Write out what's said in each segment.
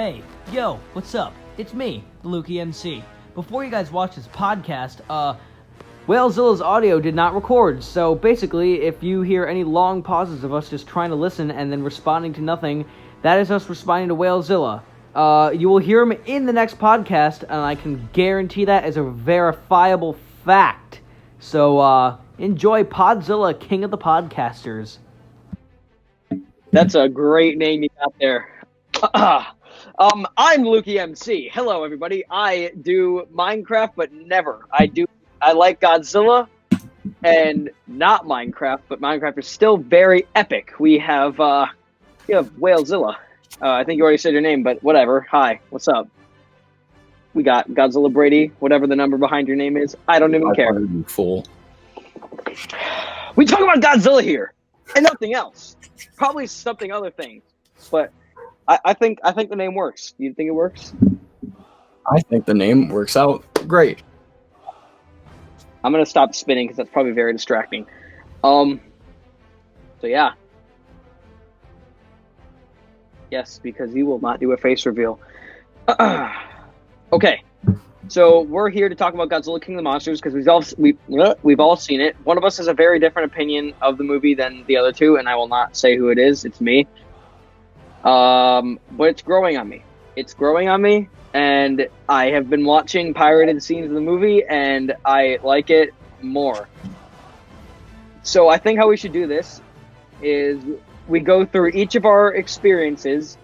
Hey, yo, what's up? It's me, the Lukey MC. Before you guys watch this podcast, Whalezilla's audio did not record, so basically, if you hear any long pauses of us just trying to listen and then responding to nothing, that is us responding to Whalezilla. You will hear him in the next podcast, and I can guarantee that is a verifiable fact. So, enjoy Podzilla, King of the Podcasters. That's a great name you got there. I'm Lukey MC. Hello, everybody. I do Minecraft, but never. I like Godzilla and not Minecraft, but Minecraft is still very epic. We have Whalezilla. I think you already said your name, but whatever. Hi, what's up? We got Godzillabrady, whatever the number behind your name is. I don't even care. You fool. We talk about Godzilla here and nothing else. Probably something other things, but I think the name works. You think it works? I think the name works out great. I'm gonna stop spinning because that's probably very distracting. So yeah. Yes, because you will not do a face reveal. Okay, so we're here to talk about Godzilla King of the Monsters because we've all seen it. One of us has a very different opinion of the movie than the other two, and I will not say who it is. It's me. But it's growing on me. It's growing on me, and I have been watching pirated scenes of the movie, and I like it more. So I think how we should do this is we go through each of our experiences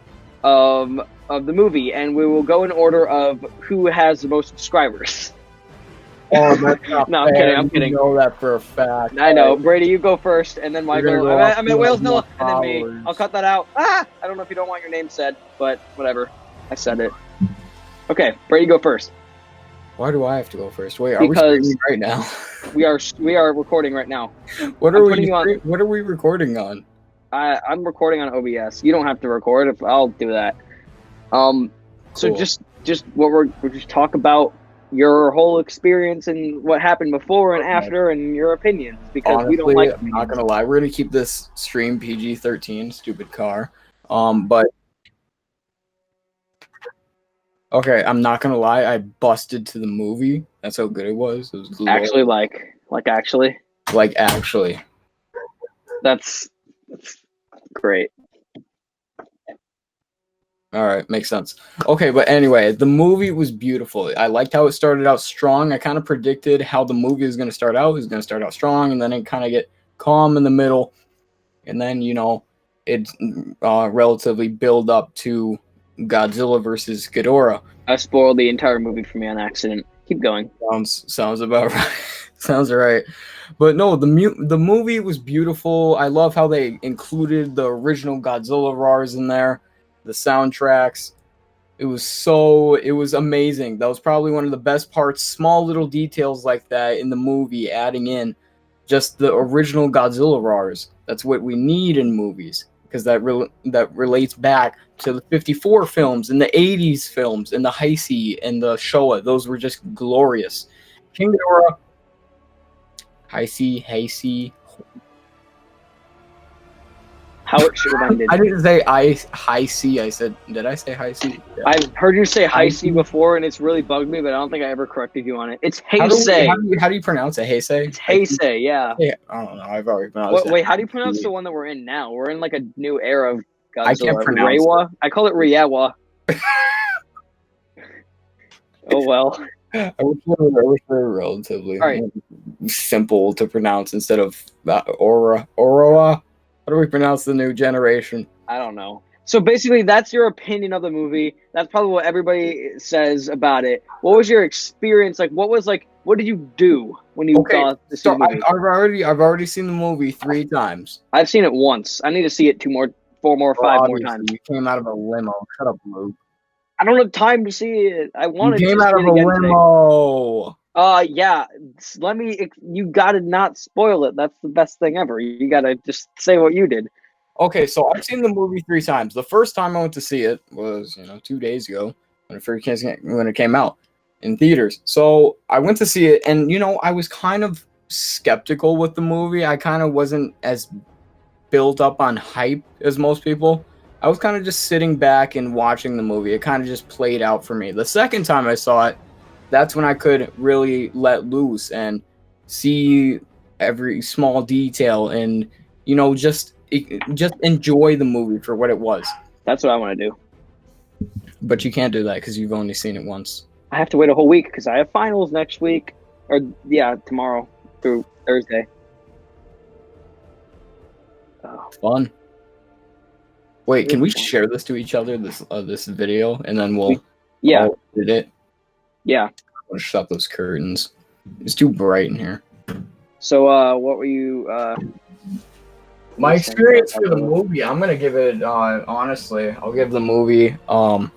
of the movie, and we will go in order of who has the most subscribers. Oh, that's not No, fair. I'm kidding. You know that for a fact. I know. Brady, you go first, and then Michael. I mean, Whalezilla, and then me. followers. I'll cut that out. I don't know if you don't want your name said, but whatever. I said it. Okay, Brady, go first. Why do I have to go first? Wait, are Because we streaming right now? We are recording right now. What I'm are putting you on- What are we recording on? I'm recording on OBS. You don't have to record. I'll do that. So Cool. just what we're just talk about your whole experience and what happened before and after and your opinions because Honestly, we don't like. I'm not gonna lie. We're gonna keep this stream PG-13. Stupid car. But okay, I'm not gonna lie. I busted to the movie. That's how good it was. It was glorious. Actually, actually. that's great. All right, makes sense. Okay, but anyway, the movie was beautiful. I liked how it started out strong. I kind of predicted how the movie was going to start out. It was going to start out strong, and then it kind of get calm in the middle, and then it relatively build up to Godzilla versus Ghidorah. I spoiled the entire movie for me on accident. Keep going. Sounds about right. Sounds right. But no, the movie was beautiful. I love how they included the original Godzilla roars in there. The soundtracks, it was amazing. That was probably one of the best parts. Small little details like that in the movie, adding in just the original Godzilla roars. That's what we need in movies because that relates back to the '54 films and the '80s films and the Heisei and the Showa. Those were just glorious. King Ghidorah, Heisei. How it should have ended. I didn't say Heisei. I said, did I say Heisei? Yeah. I've heard you say Heisei before, and it's really bugged me, but I don't think I ever corrected you on it. It's Heisei. How do you pronounce it? Heisei? It's Heisei, yeah. Yeah, I don't know. I've already pronounced it. Wait, how do you pronounce the one that we're in now? We're in like a new era of Godzilla. I can't pronounce Reiwa? I call it Riewa. Oh well. I wish they were relatively simple to pronounce instead of Oroa. How do we pronounce the new generation? I don't know. So basically, that's your opinion of the movie. That's probably what everybody says about it. What was your experience like? What did you do when you saw this movie? I've already seen the movie 3 times. I've seen it once. I need to see it 2 more, 4 more, 5 more times. You came out of a limo. Shut up, Luke. I don't have time to see it. I wanted You came to out see of it a again limo. today. Yeah. You gotta not spoil it. That's the best thing ever. You gotta just say what you did. Okay, so I've seen the movie 3 times. The first time I went to see it was, 2 days ago when it came out in theaters. So I went to see it, and I was kind of skeptical with the movie. I kind of wasn't as built up on hype as most people. I was kind of just sitting back and watching the movie. It kind of just played out for me. The second time I saw it, that's when I could really let loose and see every small detail and just enjoy the movie for what it was. That's what I want to do. But you can't do that because you've only seen it once. I have to wait a whole week because I have finals next week, or tomorrow through Thursday. Oh. Fun. Wait, can we share this to each other, this video, and then we'll edit it? Yeah. I'm gonna shut those curtains. It's too bright in here. So, what were you? My experience for the movie, I'm gonna give it. Honestly, I'll give the movie a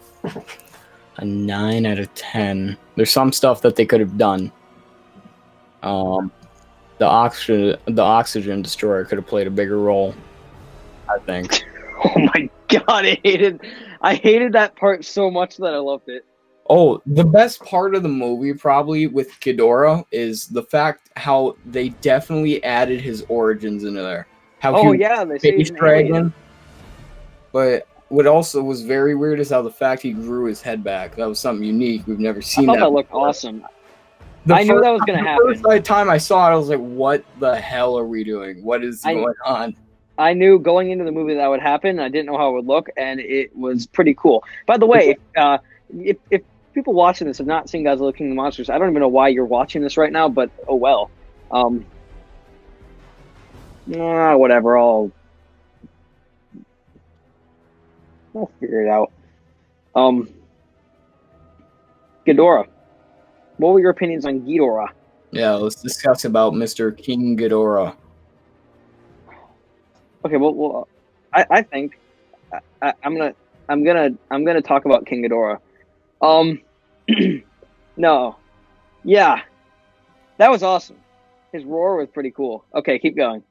9 out of 10. There's some stuff that they could have done. The oxygen destroyer could have played a bigger role, I think. Oh my god, I hated that part so much that I loved it. Oh, the best part of the movie probably with Ghidorah is the fact how they definitely added his origins into there. How they say he's an alien. But what also was very weird is how the fact he grew his head back. That was something unique. We've never seen that. I thought that looked awesome. I knew that was going to happen. The first time I saw it, I was like, what the hell are we doing? What is going on? I knew going into the movie that would happen. I didn't know how it would look, and it was pretty cool. By the way, if people watching this have not seen Godzilla King of the Monsters, I don't even know why you're watching this right now, but oh well. Whatever. I'll figure it out. Ghidorah. What were your opinions on Ghidorah? Yeah, let's discuss about Mr. King Ghidorah. Okay, well, I think I'm gonna talk about King Ghidorah. No, yeah, that was awesome. His roar was pretty cool. Okay, keep going.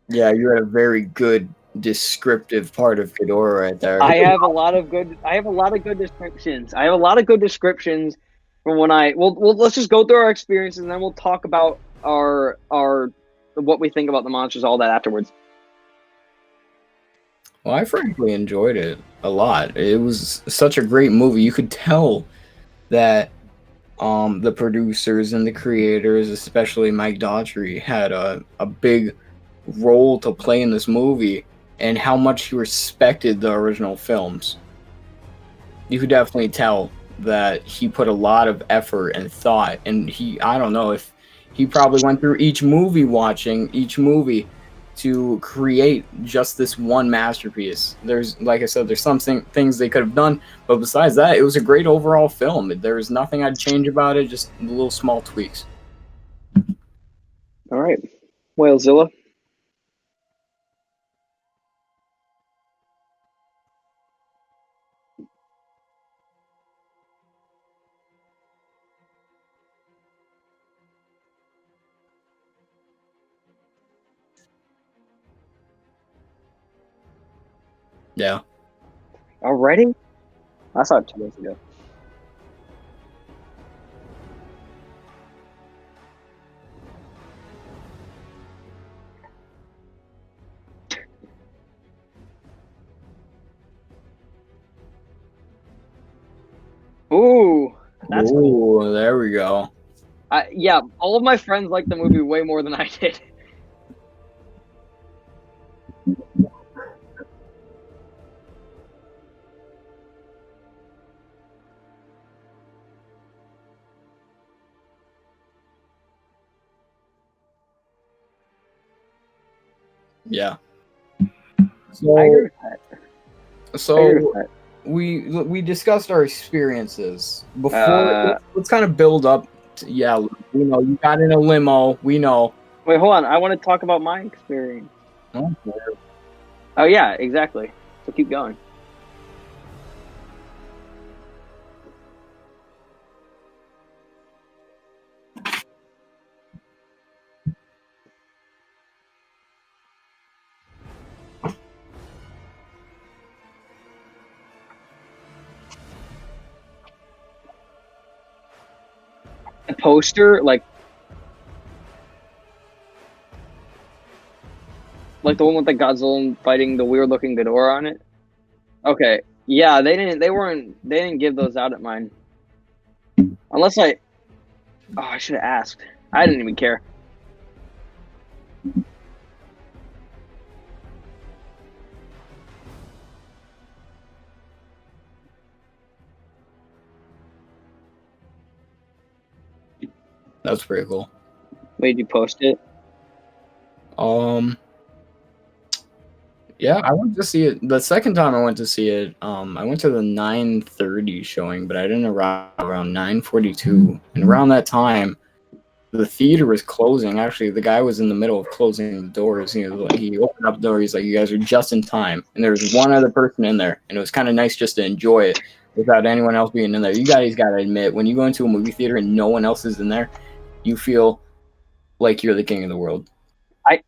Yeah, you had a very good descriptive part of Ghidorah right there. I have a lot of good descriptions from when let's just go through our experiences and then we'll talk about our what we think about the monsters, all that afterwards. Well, I frankly enjoyed it a lot. It was such a great movie. You could tell that the producers and the creators, especially Mike Daughtry, had a big role to play in this movie and how much he respected the original films. You could definitely tell that he put a lot of effort and thought, and I don't know if he probably went through watching each movie to create just this one masterpiece. There's, like I said, there's some things they could have done, but besides that, it was a great overall film. There's nothing I'd change about it, just little small tweaks. All right. Whalezilla. Yeah. Already? I saw it 2 days ago. Ooh, that's cool. There we go. Yeah, all of my friends liked the movie way more than I did. Yeah. I agree with that. So we discussed our experiences before. Let's kind of build up. We know you got in a limo. We know. Wait, hold on. I want to talk about my experience. Okay. Oh yeah, exactly. So keep going. The poster, like, Like the one with the Godzilla fighting the weird looking Ghidorah on it? Okay. Yeah, they didn't give those out at mine. Unless I should have asked. I didn't even care. That's pretty cool. Wait, did you post it? Yeah, I went to see it. The second time I went to see it, I went to the 9:30 showing, but I didn't arrive around 9:42. And around that time, the theater was closing. Actually, the guy was in the middle of closing the doors. He opened up the door. He's like, "You guys are just in time." And there was one other person in there, and it was kind of nice just to enjoy it without anyone else being in there. You guys got to admit, when you go into a movie theater and no one else is in there, you feel like you're the king of the world. I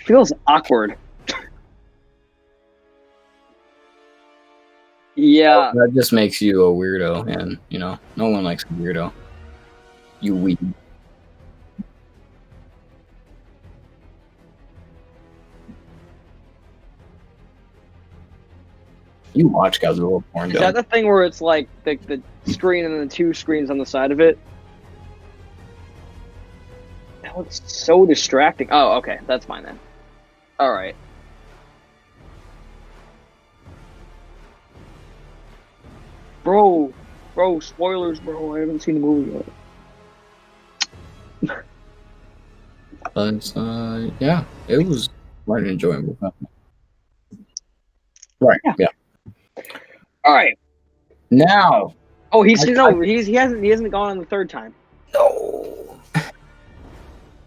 feels awkward. Yeah. That just makes you a weirdo, and no one likes a weirdo. You weeb. You watch Godzilla porn, Is that the thing where it's like the screen and then the two screens on the side of it? That looks so distracting. Oh, okay. That's fine then. Alright. Bro, spoilers, bro. I haven't seen the movie yet. But yeah, it was quite enjoyable. Right. Yeah. All right. Now. Oh, he hasn't gone on the third time. No.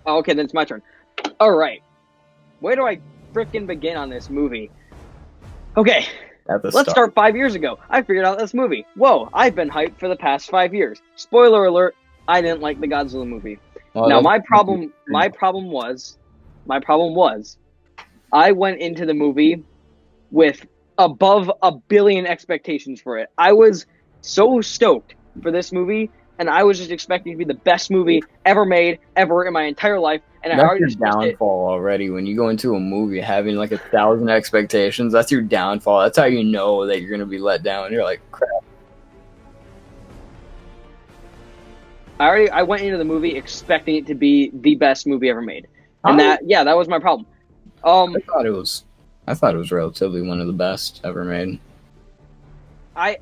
Oh, okay, then it's my turn. All right. Where do I frickin' begin on this movie? Okay. Let's start 5 years ago. I figured out this movie. Whoa, I've been hyped for the past 5 years. Spoiler alert, I didn't like the Godzilla movie. Oh, now my problem was I went into the movie with above 1 billion expectations for it. I was so stoked for this movie, and I was just expecting it to be the best movie ever made, ever in my entire life. And that's I already your downfall already. When you go into a movie having like 1,000 expectations, that's your downfall. That's how you know that you're gonna be let down. You're like, crap. I went into the movie expecting it to be the best movie ever made, and that was my problem. I thought it was relatively one of the best ever made. I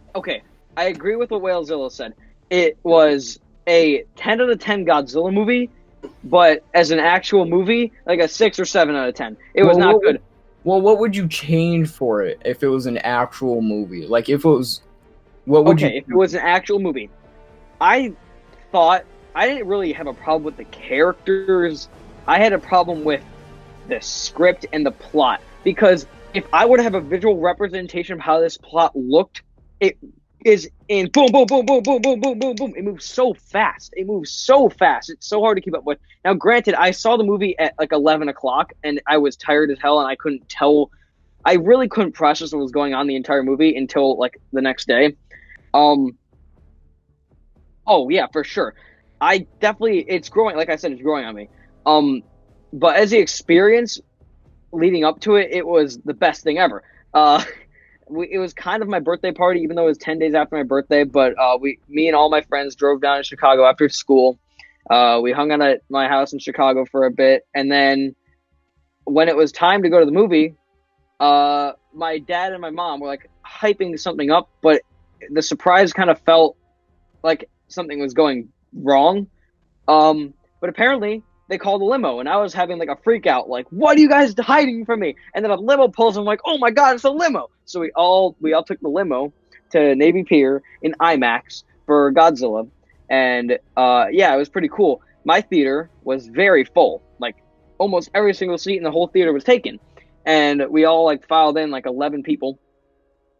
agree with what Whalezilla said. It was a 10 out of 10 Godzilla movie, but as an actual movie, like a 6 or 7 out of 10. It was not good. Well, what would you change for it if it was an actual movie? Like if it was, what would you? Okay, if it was an actual movie, I thought I didn't really have a problem with the characters. I had a problem with the script and the plot, because if I were to have a visual representation of how this plot looked, it is in boom, boom, boom, boom, boom, boom, boom, boom, boom. It moves so fast. It's so hard to keep up with. Now, granted, I saw the movie at like 11 o'clock, and I was tired as hell, and I couldn't tell. I really couldn't process what was going on the entire movie until like the next day. Oh yeah, for sure. It's growing. Like I said, it's growing on me. But as the experience leading up to it, it was the best thing ever. It was kind of my birthday party, even though it was 10 days after my birthday. But me and all my friends drove down to Chicago after school. We hung out at my house in Chicago for a bit, and then when it was time to go to the movie, my dad and my mom were like hyping something up, but the surprise kind of felt like something was going wrong. But apparently they called a limo, and I was having like a freak out, like, what are you guys hiding from me? And then a limo pulls, and I'm like, oh my god, it's a limo. So we all took the limo to Navy Pier in IMAX for Godzilla. And it was pretty cool. My theater was very full. Like almost every single seat in the whole theater was taken. And we all like filed in, like 11 people.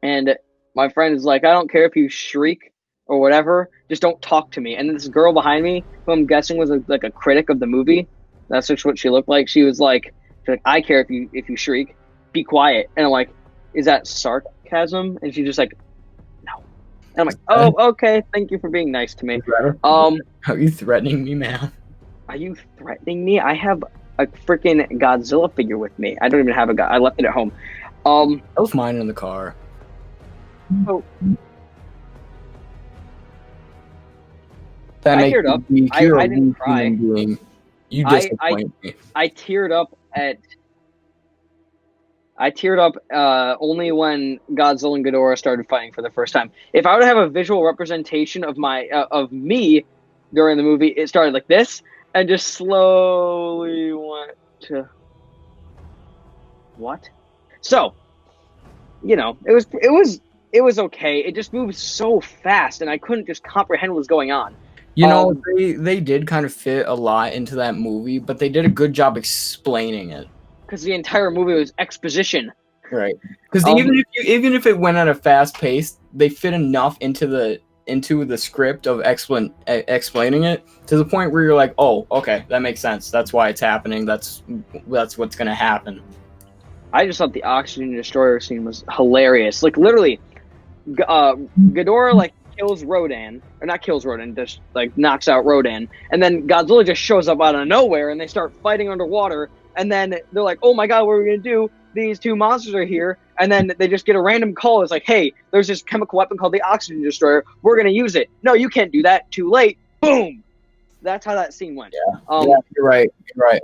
And my friend is like, I don't care if you shriek or whatever, just don't talk to me. And this girl behind me, who I'm guessing was like a critic of the movie, that's just what she looked like. She was like, I care if you shriek, be quiet. And I'm like, is that sarcasm? And she's just like, no. And I'm like, oh, okay, thank you for being nice to me. Are you threatening me, man? Are you threatening me? I have a freaking Godzilla figure with me. I don't even have I left it at home. That was mine in the car. So That I makes teared up. you weak. I You're a didn't weak cry. human being. You I disappoint me. I teared up at. I teared up only when Godzilla and Ghidorah started fighting for the first time. If I were to have a visual representation of my of me during the movie, it started like this and just slowly went to what? So, you know, it was okay. It just moved so fast, and I couldn't just comprehend what was going on. You know, they did kind of fit a lot into that movie, but they did a good job explaining it. Because the entire movie was exposition. Right. Because even if it went at a fast pace, they fit enough into the script of explaining it to the point where you're like, oh, okay, that makes sense. That's why it's happening. That's what's gonna happen. I just thought the oxygen destroyer scene was hilarious. Like literally, Ghidorah like kills Rodan, or not kills Rodan, just like knocks out Rodan, and then Godzilla just shows up out of nowhere, and they start fighting underwater. And then they're like, "Oh my god, what are we gonna do? These two monsters are here." And then they just get a random call. It's like, "Hey, there's this chemical weapon called the oxygen destroyer. We're gonna use it." No, you can't do that. Too late. Boom. That's how that scene went. Yeah, you're right. You're right.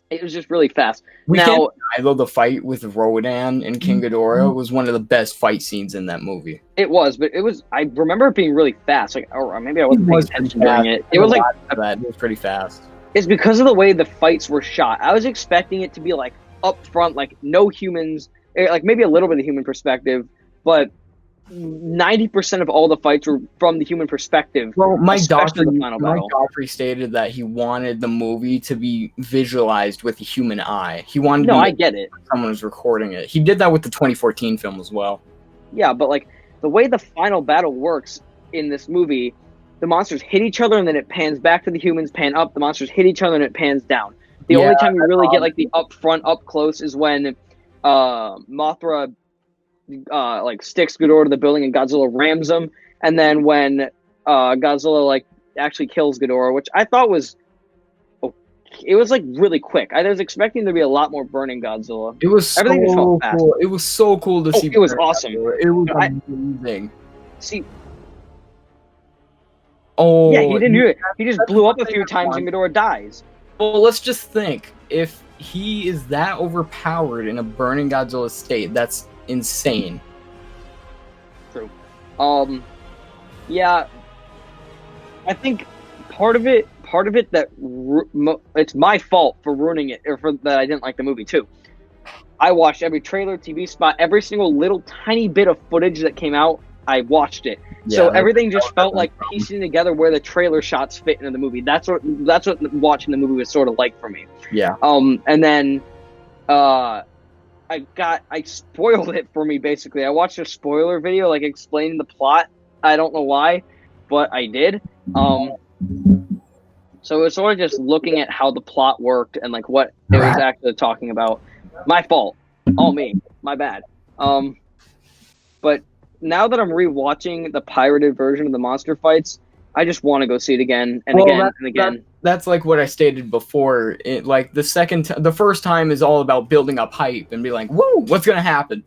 It was just really fast. We can't deny, though, the fight with Rodan and King Ghidorah was one of the best fight scenes in that movie. It was, but it was. I remember it being really fast. Like, or maybe I wasn't paying attention during it. It was like it was pretty fast. It's because of the way the fights were shot. I was expecting it to be like up front, like no humans, like maybe a little bit of human perspective, but 90% of all the fights were from the human perspective. Well, Mike Daughtry stated that he wanted the movie to be visualized with the human eye. He wanted. No, I get it. Someone was recording it. He did that with the 2014 film as well. Yeah, but like the way the final battle works in this movie. The monsters hit each other, and then it pans back to the humans, pan up. The monsters hit each other, and it pans down. The only time you really get like the up front, up close is when Mothra like sticks Ghidorah to the building, and Godzilla rams him. And then when Godzilla like actually kills Ghidorah, which I thought was, it was like really quick. I was expecting there to be a lot more burning Godzilla. It was everything just felt fast. Cool. It was so cool to see. It was awesome. Godzilla. It was amazing. See. Oh, yeah, he didn't do it. He just blew up a few times and Ghidorah dies. Well, let's just think. If he is that overpowered in a burning Godzilla state, that's insane. True. Yeah. I think part of it that it's my fault for ruining it, or for that I didn't like the movie too. I watched every trailer, TV spot, every single little tiny bit of footage that came out. I watched it. Yeah, so everything just felt like piecing together where the trailer shots fit into the movie. That's what watching the movie was sort of like for me. Yeah. And then I spoiled it for me basically. I watched a spoiler video like explaining the plot. I don't know why, but I did. So it was sort of just looking at how the plot worked and like what it was actually talking about. My fault. All me. My bad. But now that I'm rewatching the pirated version of the monster fights, I just want to go see it again and again and again. That's like what I stated before. Like the first time is all about building up hype and be like, "Whoa, what's gonna happen?"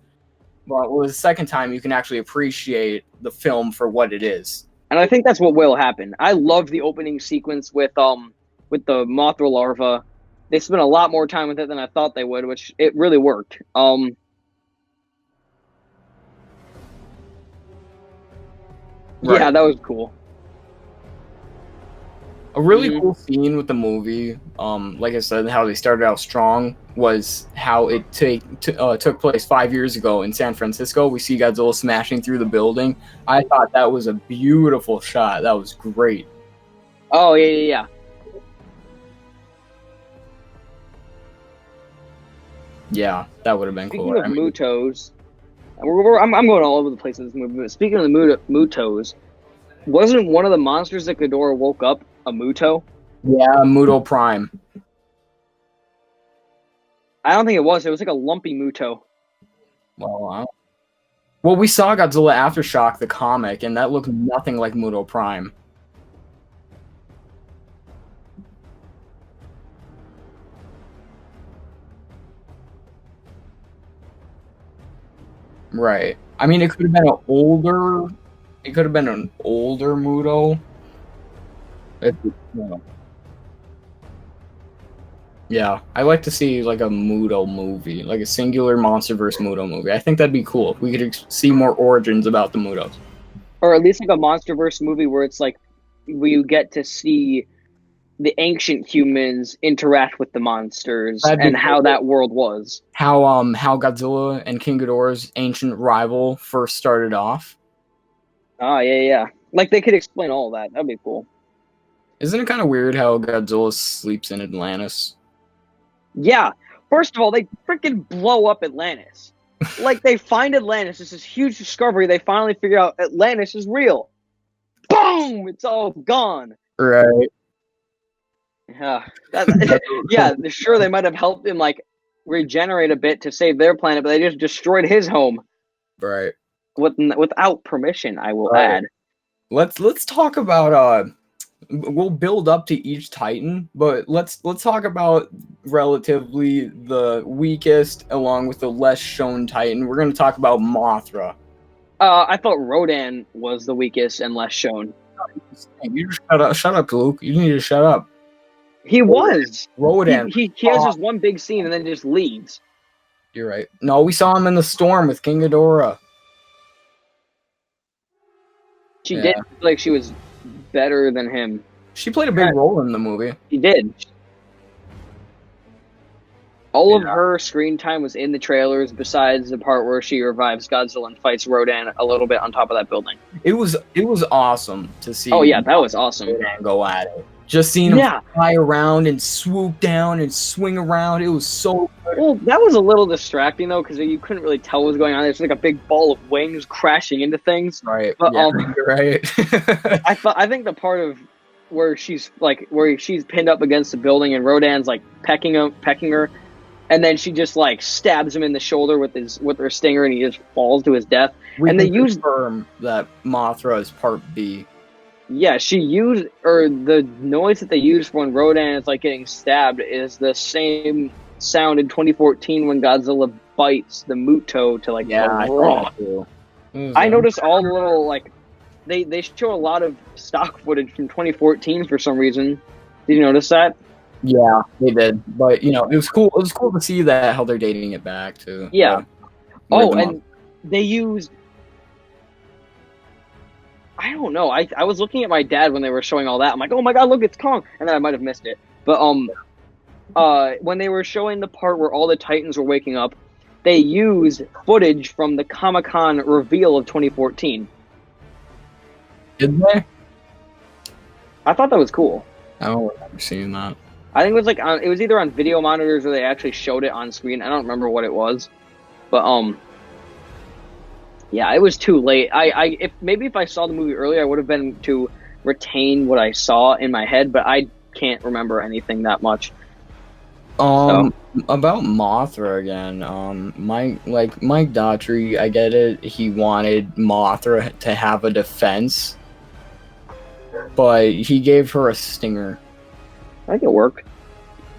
Well, the second time you can actually appreciate the film for what it is. And I think that's what will happen. I love the opening sequence with the Mothra larva. They spent a lot more time with it than I thought they would, which it really worked. Right. Yeah, that was cool. A really cool scene with the movie, like I said, how they started out strong was how it took place 5 years ago in San Francisco. We see Godzilla smashing through the building. I thought that was a beautiful shot. That was great. Oh, yeah. Yeah, that would have been cool. Speaking of Mutos, I'm going all over the place in this movie, but speaking of the Mutos, wasn't one of the monsters that Ghidorah woke up a Muto? Yeah, Muto Prime. I don't think it was. It was like a lumpy Muto. Well, we saw Godzilla Aftershock, the comic, and that looked nothing like Muto Prime. Right. I mean, it could have been an older. It could have been an older Muto. If, you know. Yeah, I like to see like a Muto movie, like a singular MonsterVerse Muto movie. I think that'd be cool if we could see more origins about the Mutos. Or at least like a MonsterVerse movie where it's like we get to see the ancient humans interact with the monsters That'd be and how cool. that world was. How Godzilla and King Ghidorah's ancient rival first started off. Oh yeah. Like they could explain all that. That'd be cool. Isn't it kind of weird how Godzilla sleeps in Atlantis? Yeah. First of all, they freaking blow up Atlantis. Like they find Atlantis. It's this huge discovery. They finally figure out Atlantis is real. Boom! It's all gone. Right. Yeah. Yeah. Sure, they might have helped him like regenerate a bit to save their planet, but they just destroyed his home. Right. Without permission, I will add. Let's talk about we'll build up to each Titan, but let's talk about relatively the weakest along with the less shown Titan. We're going to talk about Mothra. I thought Rodan was the weakest and less shown. You just shut up, Luke. You need to shut up. He was. Rodan. He has just one big scene and then just leaves. You're right. No, we saw him in the storm with King Ghidorah. She did feel like she was better than him. She played a big role in the movie. She did. All of her screen time was in the trailers, besides the part where she revives Godzilla and fights Rodan a little bit on top of that building. It was awesome to see. Oh yeah, that was awesome. Rodan go at it. Just seeing him fly around and swoop down and swing around. It was so good. Well, that was a little distracting though, because you couldn't really tell what was going on. There's like a big ball of wings crashing into things. Right. But, you're right. I think the part of where she's pinned up against the building and Rodan's like pecking her, and then she just like stabs him in the shoulder with her stinger, and he just falls to his death. And they confirm that Mothra is Part B. Yeah, the noise that they use for when Rodan is like getting stabbed is the same sound in 2014 when Godzilla bites the Muto to like I noticed all the little like they show a lot of stock footage from 2014 for some reason. Did you notice that? Yeah, they did. But it was cool. It was cool to see that how they're dating it back to. Yeah. And they used. I don't know. I was looking at my dad when they were showing all that. I'm like, oh my god, look, it's Kong, and then I might have missed it. But when they were showing the part where all the Titans were waking up, they used footage from the Comic-Con reveal of 2014. Did they? I thought that was cool. I don't remember seeing that. I think it was like it was either on video monitors or they actually showed it on screen. I don't remember what it was, but yeah, it was too late. If I saw the movie earlier, I would have been to retain what I saw in my head, but I can't remember anything that much. About Mothra again. Mike Daughtry, I get it. He wanted Mothra to have a defense, but he gave her a stinger. I think it worked.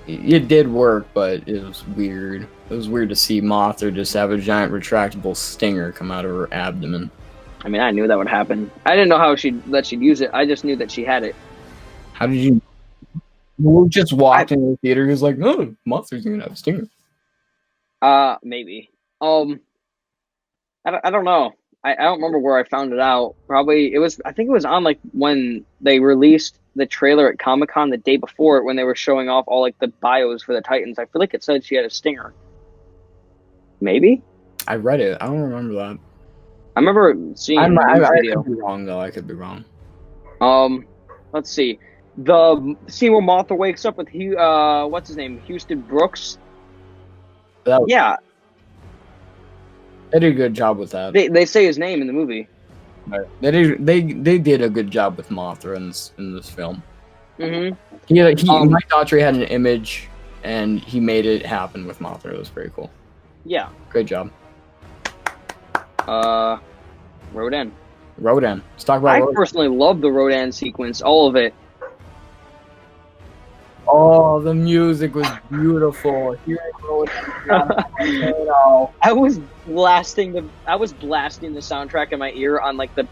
It did work, but it was weird. It was weird to see Mothra just have a giant retractable stinger come out of her abdomen. I mean, I knew that would happen. I didn't know how she'd use it. I just knew that she had it. How did you? We just walked into the theater. He was like, "No, Mothra's gonna have a stinger." Maybe. I don't know. I don't remember where I found it out. Probably it was. I think it was on like when they released the trailer at Comic-Con the day before it, when they were showing off all like the bios for the Titans. I feel like it said she had a stinger. Maybe. I read it. I don't remember that. I remember seeing I video. could be wrong though. I could be wrong. Let's see. The scene where Mothra wakes up with what's his name? Houston Brooks. Yeah. They did a good job with that. They say his name in the movie. Right. They did a good job with Mothra in this film. Mm-hmm. Mike Daughtry had an image, and he made it happen with Mothra. It was very cool. Yeah. Great job. Rodan. Let's talk about Rodan. I personally love the Rodan sequence, all of it. Oh, the music was beautiful. Hearing Rodan on the volcano. I was blasting the soundtrack in my ear on like the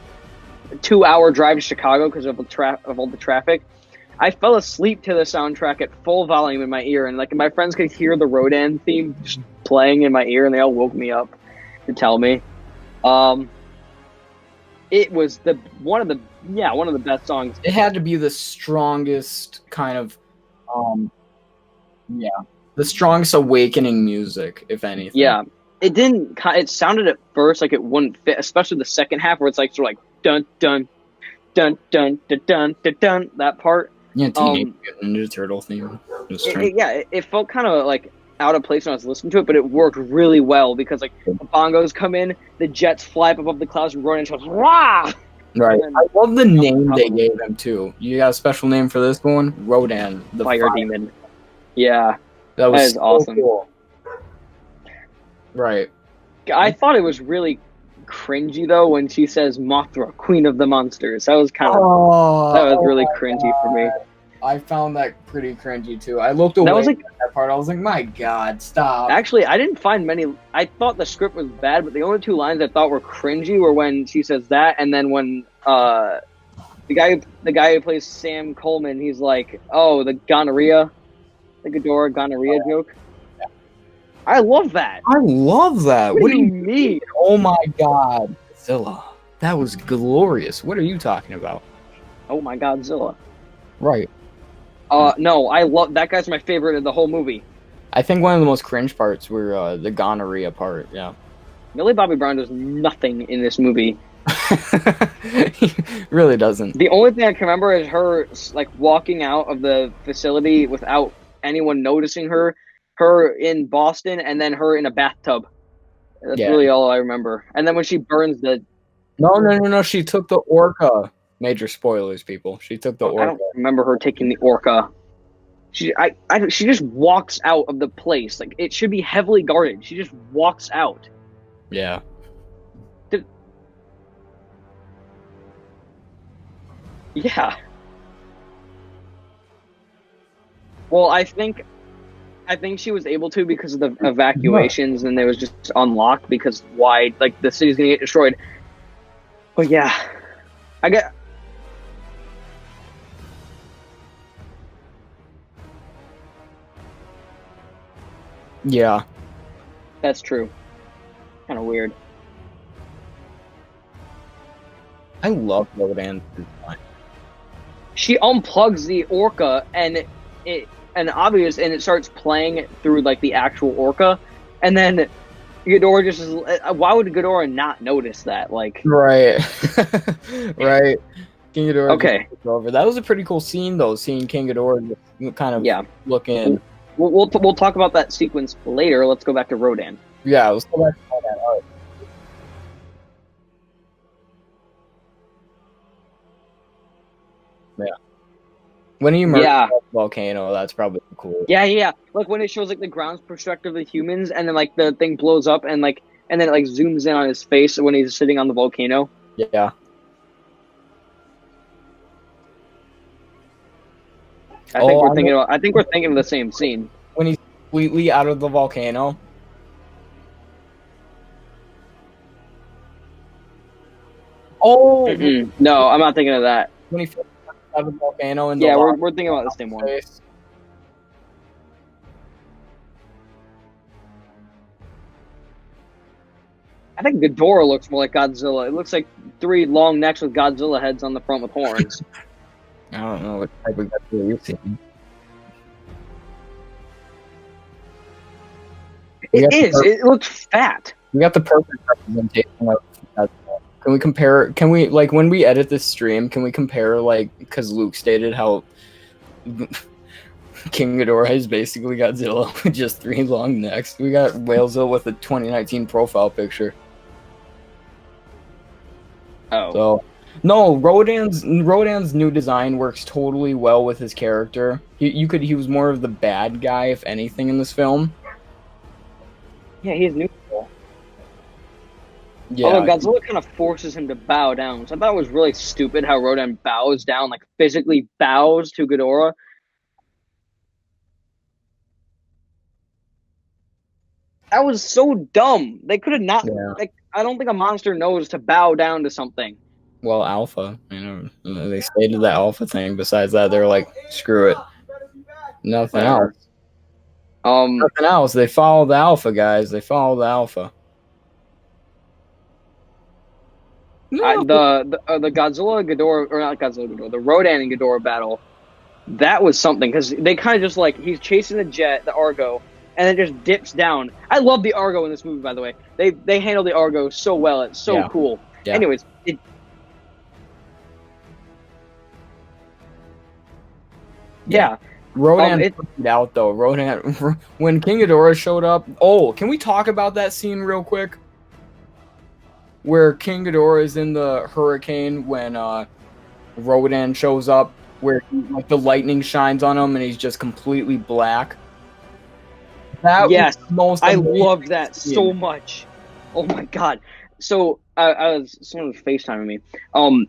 2-hour drive to Chicago because of all the traffic. I fell asleep to the soundtrack at full volume in my ear, and like my friends could hear the Rodan theme just playing in my ear, and they all woke me up to tell me. It was one of the best songs. It had to be the strongest kind of, the strongest awakening music, if anything. Yeah, it didn't. It sounded at first like it wouldn't fit, especially the second half where it's like sort of like dun dun dun dun dun dun dun dun, that part. Yeah, Teenage Mutant Ninja Turtle theme. It felt kind of like out of place when I was listening to it, but it worked really well because like the bongos come in, the jets fly up above the clouds, and Ronan shouts, "Rah!" Right. Then, I love the name they gave him too. You got a special name for this one? Rodan, the Fire Demon. Yeah, that was is awesome. Cool. Right. I thought it was really cringy though when she says Mothra, Queen of the Monsters. That was kind of that was really cringy for me. I found that pretty cringy too. I looked away at that part. I was like, my God, stop. Actually, I didn't find many. I thought the script was bad, but the only 2 lines I thought were cringy were when she says that, and then when the guy who plays Sam Coleman, he's like, "Oh, the gonorrhea, the Ghidorah gonorrhea joke." I love that. I love that. What do you mean? Oh my God, Zilla. That was glorious. What are you talking about? Oh my Godzilla. Right. No, I love that guy's my favorite of the whole movie. I think one of the most cringe parts were the gonorrhea part. Yeah. Millie Bobby Brown does nothing in this movie. He really doesn't. The only thing I can remember is her like walking out of the facility without anyone noticing her in Boston, and then her in a bathtub. That's really all I remember. And then when she burns the... No. She took the orca. Major spoilers, people. She took the orca. I don't remember her taking the orca. She just walks out of the place. Like, it should be heavily guarded. She just walks out. Yeah. Yeah. Well, I think she was able to because of the evacuations, and it was just unlocked because why? Like, the city's gonna get destroyed. But yeah, I get. Yeah. That's true. Kind of weird. I love Rodan's design. She unplugs the orca and it starts playing through like the actual orca, and then Ghidorah just is, why would Ghidorah not notice that? Like, right. Right. King Ghidorah. Okay. Over. That was a pretty cool scene though, seeing King Ghidorah just kind of looking. We'll talk about that sequence later. Let's go back to Rodan. Yeah, let's go back to Rodan. All right. Yeah. When he emerged from the volcano, that's probably cool. Yeah. Like when it shows like the ground's perspective of humans, and then like the thing blows up, and then it like zooms in on his face when he's sitting on the volcano. Yeah. I think we're thinking of the same scene. When he's completely out of the volcano. Oh no, I'm not thinking of that. When he first out of the volcano and we're thinking about the same one. I think Ghidorah looks more like Godzilla. It looks like 3 long necks with Godzilla heads on the front with horns. I don't know what type of Godzilla you're seeing. It looks fat. We got the perfect representation of Godzilla. Can we compare? Can we, like, when we edit this stream, can we compare, like, because Luke stated how King Ghidorah is basically Godzilla with just 3 long necks. We got Whalezilla with a 2019 profile picture. Oh. So, no, Rodan's new design works totally well with his character. He was more of the bad guy, if anything, in this film. Yeah, he's neutral. Yeah. Although Godzilla kind of forces him to bow down. So I thought it was really stupid how Rodan bows down, like physically bows to Ghidorah. That was so dumb. They could have not. Yeah. Like, I don't think a monster knows to bow down to something. Well, Alpha, they stated the Alpha thing. Besides that, they're like, screw it. Nothing else. Nothing else. They follow the Alpha, guys. They follow the Alpha. No. The Godzilla Ghidorah, or not Godzilla Ghidorah, the Rodan and Ghidorah battle, that was something, because they kind of just like, he's chasing the jet, the Argo, and then just dips down. I love the Argo in this movie, by the way. They handle the Argo so well. It's so cool. Yeah. Anyways, yeah. Rodan freaked out though. Rodan, when King Ghidorah showed up. Oh, can we talk about that scene real quick? Where King Ghidorah is in the hurricane when Rodan shows up, where like the lightning shines on him and he's just completely black. That was the most I loved that so much. Oh my god! So someone was FaceTiming me.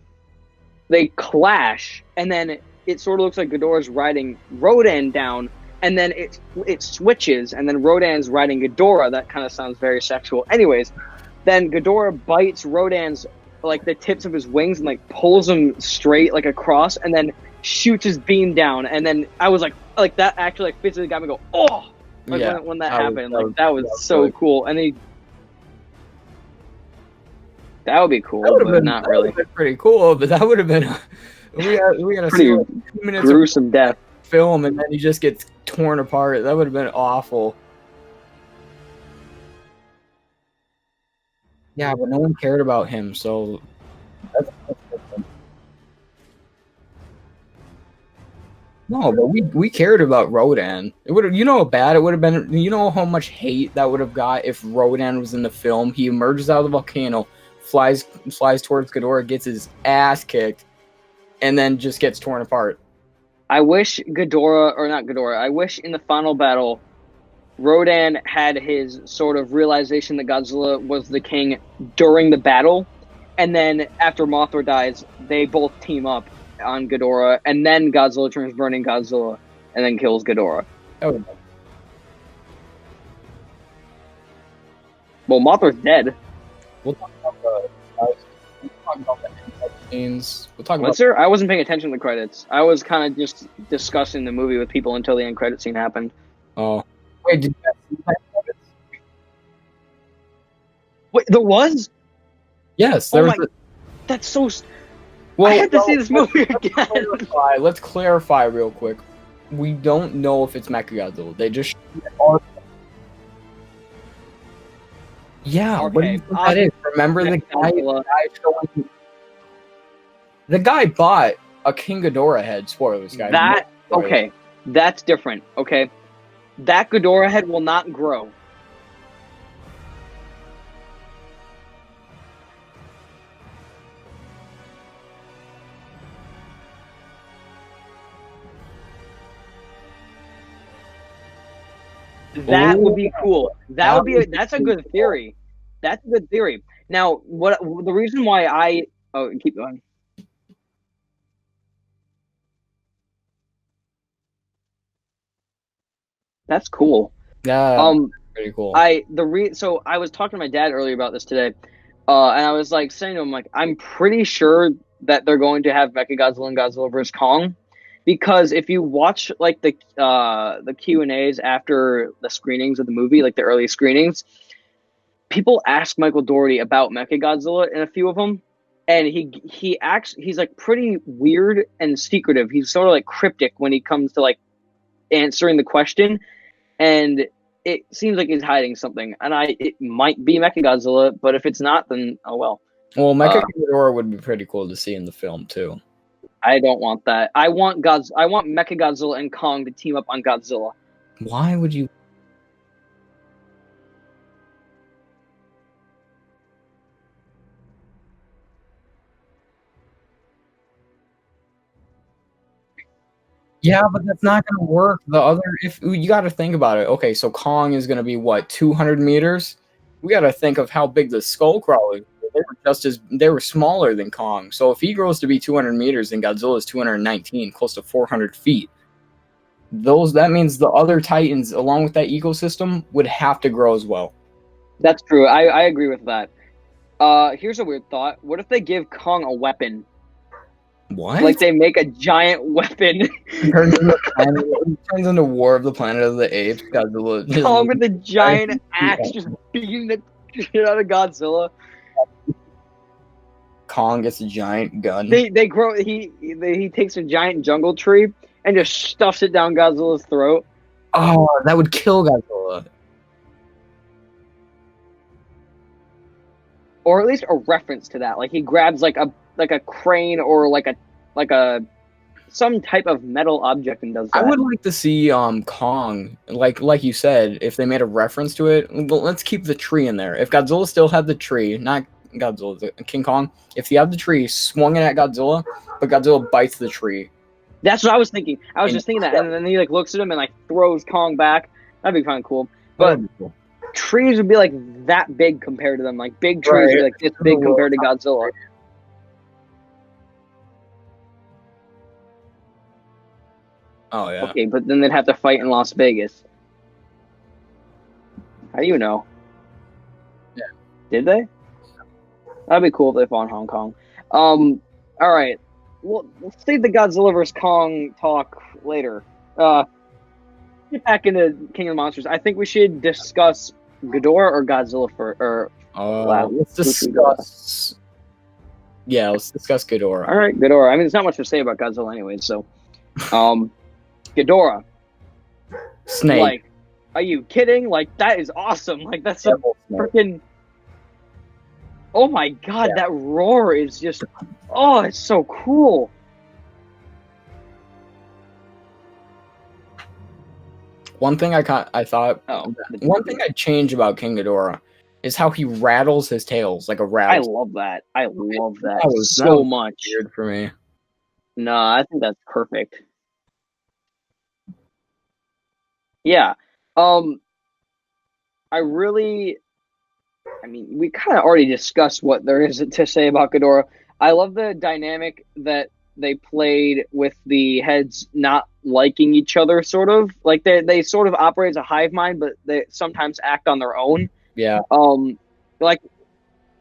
They clash, and then it sort of looks like Ghidorah's riding Rodan down, and then it switches, and then Rodan's riding Ghidorah. That kind of sounds very sexual. Anyways, then Ghidorah bites Rodan's, like, the tips of his wings and, like, pulls him straight, like, across, and then shoots his beam down. And then I was like that actually, like, physically got me go, oh! Like, when that happened. That was so cool. And that would be cool, but not really. That would have been pretty cool, but that would have been... We got to see 2 minutes gruesome death film, and then he just gets torn apart. That would have been awful. Yeah, but no one cared about him, so that's different. No, but we cared about Rodan. It would have, how bad it would have been. You know how much hate that would have got if Rodan was in the film. He emerges out of the volcano, flies towards Ghidorah, gets his ass kicked, and then just gets torn apart. I wish I wish in the final battle, Rodan had his sort of realization that Godzilla was the king during the battle, and then after Mothra dies, they both team up on Ghidorah, and then Godzilla turns Burning Godzilla, and then kills Ghidorah. Oh. Well, Mothra's dead. We'll talk about the scenes. We'll talk about. I wasn't paying attention to the credits. I was kind of just discussing the movie with people until the end credit scene happened. Oh, wait! Did you see that credits? Wait, there was? Yes, there was. That's so. Well, I had to see this movie again. Let's clarify real quick. We don't know if it's Mechagodzilla. They just. Yeah, okay. What do you think that is? Remember the guy showing. The guy bought a King Ghidorah head. Spoilers, guys. Okay, that's different. Okay, that Ghidorah head will not grow. That would be cool. That's a good theory. That's a good theory. Now, the reason why keep going. That's cool. Yeah, pretty cool. So I was talking to my dad earlier about this today, and I was like saying to him, like, I'm pretty sure that they're going to have Mechagodzilla and Godzilla vs. Kong, because if you watch like the Q&As after the screenings of the movie, like the early screenings, people ask Michael Dougherty about Mechagodzilla in a few of them, and he's like pretty weird and secretive. He's sort of like cryptic when he comes to like answering the question, and it seems like he's hiding something. And it might be Mechagodzilla, but if it's not, then oh well. Well, Mechagodzilla would be pretty cool to see in the film too. I don't want that. I want Mechagodzilla and Kong to team up on Godzilla. Why would you? Yeah, but that's not going to work. If you got to think about it. Okay, so Kong is going to be what, 200 meters? We got to think of how big the skull crawlers. They were smaller than Kong. So if he grows to be 200 meters, then Godzilla is 219, close to 400 feet. that means the other Titans, along with that ecosystem, would have to grow as well. That's true. I agree with that. Here's a weird thought. What if they give Kong a weapon? What? Like they make a giant weapon. Turns into War of the Planet of the Apes. Godzilla. Kong with a giant axe just beating the shit out of Godzilla. Kong gets a giant gun. They grow. He takes a giant jungle tree and just stuffs it down Godzilla's throat. Oh, that would kill Godzilla. Or at least a reference to that. Like he grabs like a crane or like a some type of metal object and does that. I would like to see Kong, like you said, if they made a reference to it. Well, let's keep the tree in there. If Godzilla still had the tree, not Godzilla, King Kong, if he had the tree, swung it at Godzilla, but Godzilla bites the tree. That's what I was thinking. I was just thinking that, and then he like looks at him and like throws Kong back. That'd be kind of cool. But Cool. trees would be like that big compared to them. Like big trees would be like this big compared to Godzilla. Oh yeah. Okay, but then they'd have to fight in Las Vegas. How do you know? Yeah. Did they? That'd be cool if they fought in Hong Kong. All right. Well, let's save the Godzilla vs. Kong talk later. Get back into King of the Monsters. I think we should discuss Ghidorah or Godzilla for. Let's discuss. Yeah, let's discuss Ghidorah. All right, Ghidorah. I mean, there's not much to say about Godzilla anyway. So, Ghidorah. Snake. Like, are you kidding? Like, that is awesome. Like, that's a freaking. Oh my god, that roar is just. Oh, it's so cool. One thing One thing I'd change about King Ghidorah is how he rattles his tails like a rattle. I love that. I love that, That was so much. Weird for me. No, I think that's perfect. Yeah. I mean, we kind of already discussed what there is to say about Ghidorah. I love the dynamic that they played with the heads not liking each other, sort of. Like, they sort of operate as a hive mind, but they sometimes act on their own. Yeah. Like,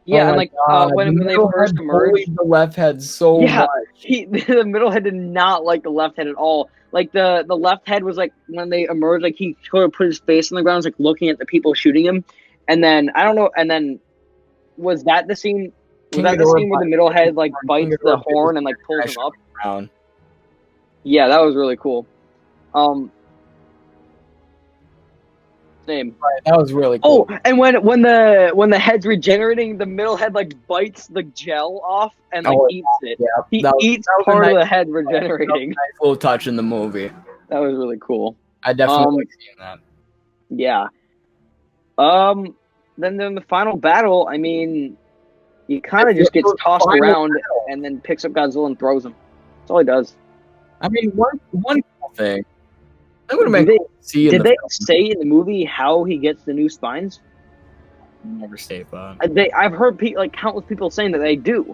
yeah, and like when they first emerged, the left head so much. The middle head did not like the left head at all. Like the left head was like when they emerged, like he sort of put his face on the ground, was like looking at the people shooting him, and then I don't know. And then was that the scene? Was that the scene where the middle head like bites the horn and like pulls him up? Around. Yeah, that was really cool. Same. Right, that was really cool. Oh, and when the head's regenerating, the middle head like bites the gel off and like eats it. Yeah, He eats part of the head regenerating. That was a nice little touch in the movie. That was really cool. I definitely like seeing that. Yeah. Then in the final battle, I mean, he kind of just gets tossed around and then picks up Godzilla and throws him. That's all he does. I mean, one cool thing. That would have been cool to see. Did they say in the movie how he gets the new spines? Never state that. I've heard countless people saying that they do.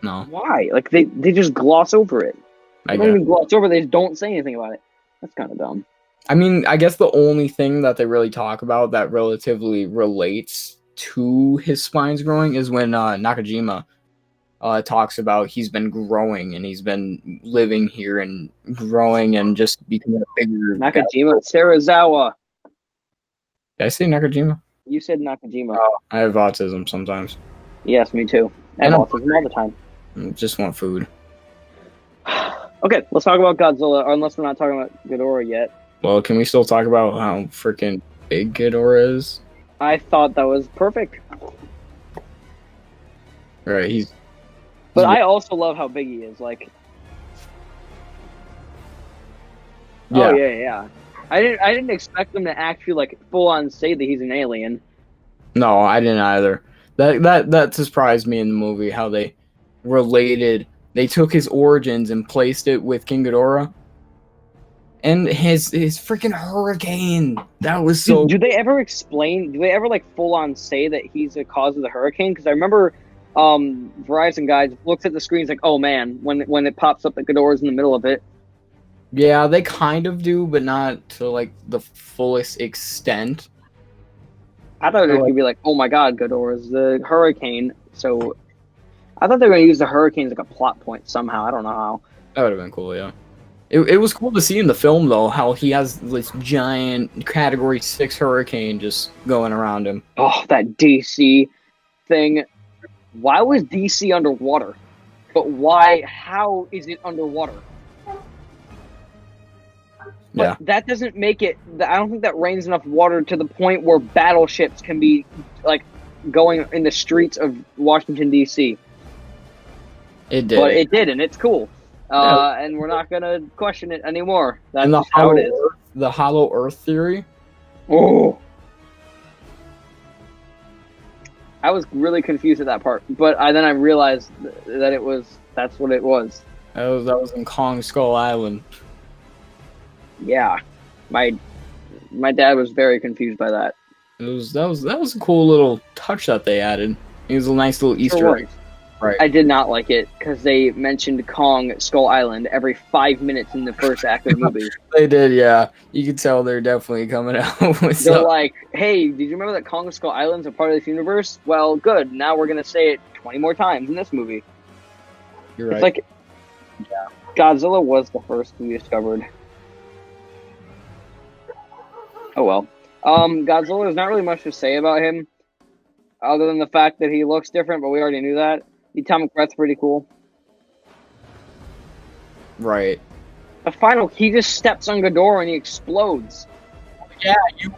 No. Why? Like they just gloss over it. They don't even gloss over. They just don't say anything about it. That's kind of dumb. I mean, I guess the only thing that they really talk about that relatively relates to his spines growing is when Nakajima talks about he's been growing and he's been living here and growing and just becoming a bigger. Nakajima, Serizawa. Did I say Nakajima? You said Nakajima. Oh, I have autism sometimes. Yes, me too. I have autism all the time. I just want food. Okay, let's talk about Godzilla, unless we're not talking about Ghidorah yet. Well, can we still talk about how freaking big Ghidorah is? I thought that was perfect. Right, But I also love how big he is. Like, yeah. Oh yeah. I didn't expect them to actually like full on say that he's an alien. No, I didn't either. That surprised me in the movie how they related. They took his origins and placed it with King Ghidorah. And his freaking hurricane. That was so. Do they ever explain? Do they ever like full on say that he's the cause of the hurricane? Because I remember Verizon guys looks at the screen, like, oh man, when it pops up that Ghidorah's in the middle of it. Yeah, they kind of do, but not to like the fullest extent. I thought it So, was like, gonna be like, oh my god, Ghidorah's the hurricane. So I thought they were gonna use the hurricane as like a plot point somehow. I don't know how. that would have been cool, yeah. It was cool to see in the film though how he has this giant Category 6 hurricane just going around him. Oh, that DC thing. Why was DC underwater? But why? How is it underwater? But Yeah, that doesn't make it. I don't think that rains enough water to the point where battleships can be like going in the streets of Washington D.C. it did. But it did, and it's cool. Yeah. And we're not gonna question it anymore. That's And just how it is. The hollow Earth theory. Oh, I was really confused at that part, but then I realized that that's what it was. That was in Kong Skull Island. Yeah, my dad was very confused by that. That was a cool little touch that they added. It was a nice little Easter Sure egg. was. Right. I did not like it because they mentioned Kong Skull Island every 5 minutes in the first act of the movie. They did, yeah. You could tell they're definitely coming out with They're some. like, "Hey, did you remember that Kong Skull Island's a part of this universe? Well, good. Now we're gonna say it 20 more times in this movie." You're right. It's like, Godzilla was the first to be discovered. Oh well. Godzilla, there's not really much to say about him, other than the fact that he looks different, but we already knew that. The atomic breath's pretty cool. Right. The final, he just steps on Ghidorah and he explodes. Yeah, you.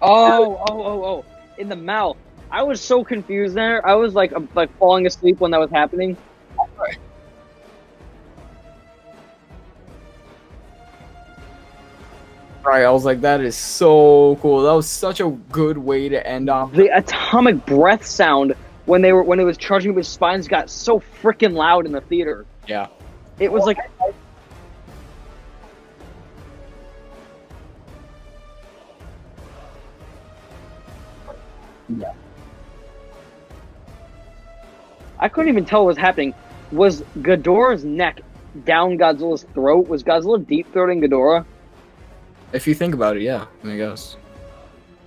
Oh! In the mouth. I was so confused there. I was like falling asleep when that was happening. Right, I was like, that is so cool. That was such a good way to end off. The atomic breath sound when it was charging up his spines got so freaking loud in the theater. Yeah. It was like, Yeah. I couldn't even tell what was happening. Was Ghidorah's neck down Godzilla's throat? Was Godzilla deep throating Ghidorah? If you think about it, yeah, I guess.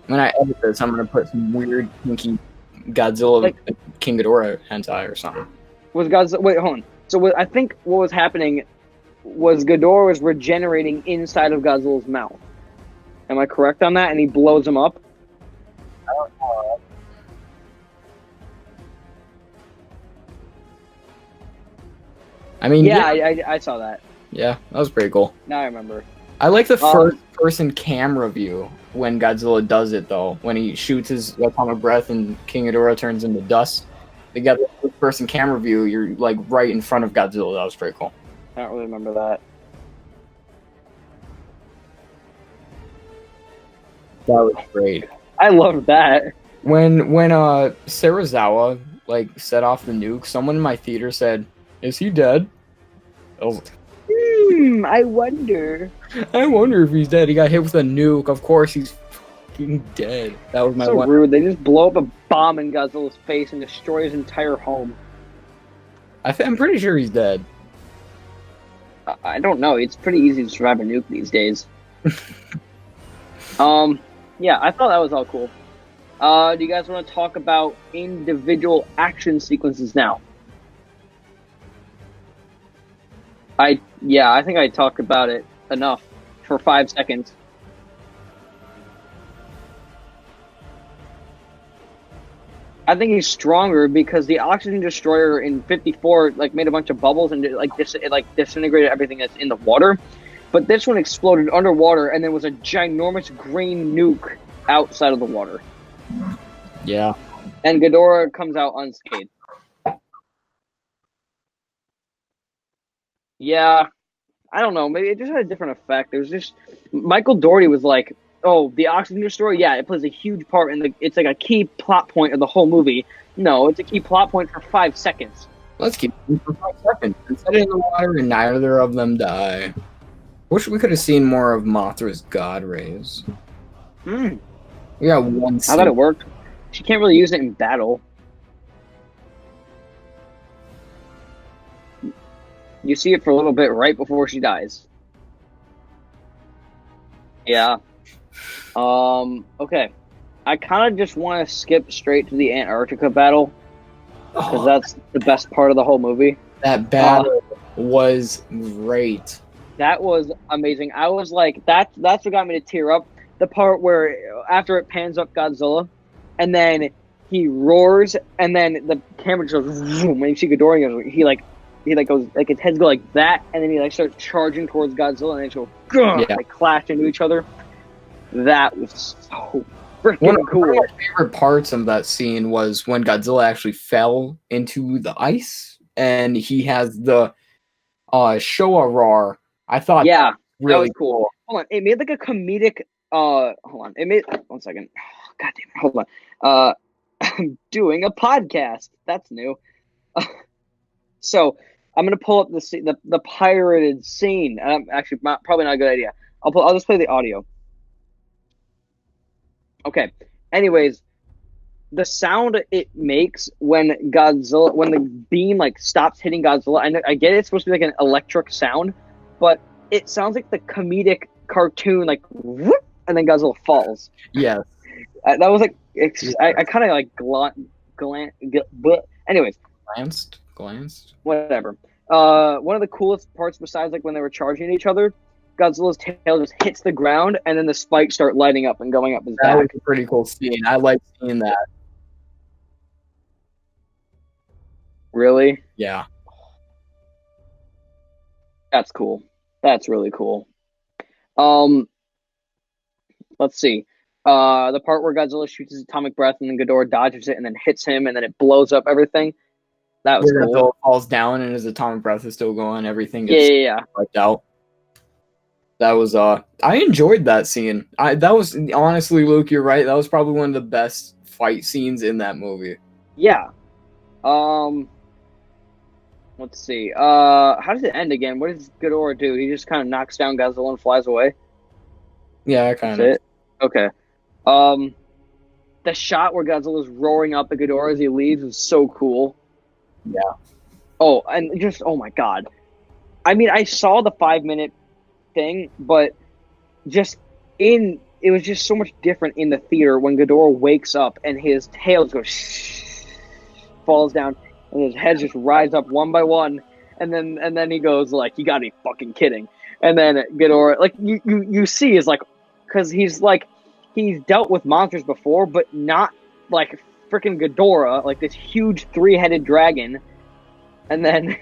When I edit this, I'm gonna put some weird, kinky Godzilla Like- King Ghidorah hentai or something. Was Godzilla? Wait, hold on. So I think what was happening was Ghidorah was regenerating inside of Godzilla's mouth. Am I correct on that? And he blows him up. I mean, Yeah, I saw that. yeah, that was pretty cool. Now I remember. I like the first-person camera view when Godzilla does it, though. When he shoots his atomic breath and King Ghidorah turns into dust. They got the first-person camera view. You're like right in front of Godzilla. That was pretty cool. I don't really remember that. That was great. I love that. When Sarazawa like set off the nuke, someone in my theater said, "Is he dead?" I was like, I wonder. I wonder if he's dead. He got hit with a nuke. Of course he's fucking dead. That was my So one. rude. They just blow up a bomb in Godzilla's face and destroy his entire home. I'm pretty sure he's dead. I don't know. It's pretty easy to survive a nuke these days. Yeah, I thought that was all cool. Do you guys want to talk about individual action sequences now? I think I talked about it enough for 5 seconds. I think he's stronger because the oxygen destroyer in 54 like made a bunch of bubbles and it disintegrated everything that's in the water. But this one exploded underwater and there was a ginormous green nuke outside of the water. Yeah. And Ghidorah comes out unscathed. Yeah, I don't know. Maybe it just had a different effect. It was just Michael Dougherty was like, "Oh, the oxygen destroyer. Yeah, it plays a huge part in it's like a key plot point of the whole movie." No, it's a key plot point for 5 seconds. Let's keep it for 5 seconds. And set it in the water and neither of them die. Wish we could have seen more of Mothra's God rays. We got one I scene. thought it worked. She can't really use it in battle. You see it for a little bit right before she dies. Yeah. Okay. I kind of just want to skip straight to the Antarctica battle because Oh, that's the best part of the whole movie. that battle was great. That was amazing. I was like, that's what got me to tear up. The part where after it pans up Godzilla, and then he roars, and then the camera just goes zoom, and you see Ghidorah, he goes like his heads go like that, and then he like starts charging towards Godzilla, and they just go Yeah. they clash into each other. That was so freaking One of cool. my favorite parts of that scene was when Godzilla actually fell into the ice, and he has the Showa roar. I thought that Yeah, was really that was cool. Hold on, it made like a comedic. Hold on, it made 1 second. God damn it, hold on. I'm doing a podcast. That's new. So I'm gonna pull up the pirated scene. Actually, probably not a good idea. I'll just play the audio. Okay. Anyways, the sound it makes when the beam like stops hitting Godzilla. I get it's supposed to be like an electric sound, but it sounds like the comedic cartoon like whoop, and then Godzilla falls. Yes. That was like I kind of like but anyways, Glanced. whatever. One of the coolest parts besides like when they were charging each other, Godzilla's tail just hits the ground and then the spikes start lighting up and going up his That back. was a pretty cool scene. I like seeing that. Really? Yeah. That's cool. That's really cool. Let's see. The part where Godzilla shoots his atomic breath and then Ghidorah dodges it and then hits him and then it blows up everything. That was Where cool. Godzilla falls down and his atomic breath is still going, everything Yeah, gets yeah. wiped out. That was I enjoyed that scene. That was honestly, Luke, you're right. That was probably one of the best fight scenes in that movie. Yeah. Let's see. How does it end again? What does Ghidorah do? He just kind of knocks down Godzilla and flies away. Yeah, kind of. That's it. Okay. The shot where Godzilla's roaring up at Ghidorah as he leaves is so cool. Yeah. Oh, and just oh my god. I mean, I saw the 5-minute thing, but it was just so much different in the theater when Ghidorah wakes up and his tail goes falls down and his head just rides up one by one, and then he goes like, "You gotta be fucking kidding!" And then Ghidorah, like you see, is like, because he's dealt with monsters before, but not like freaking Ghidorah, like this huge 3-headed dragon, and then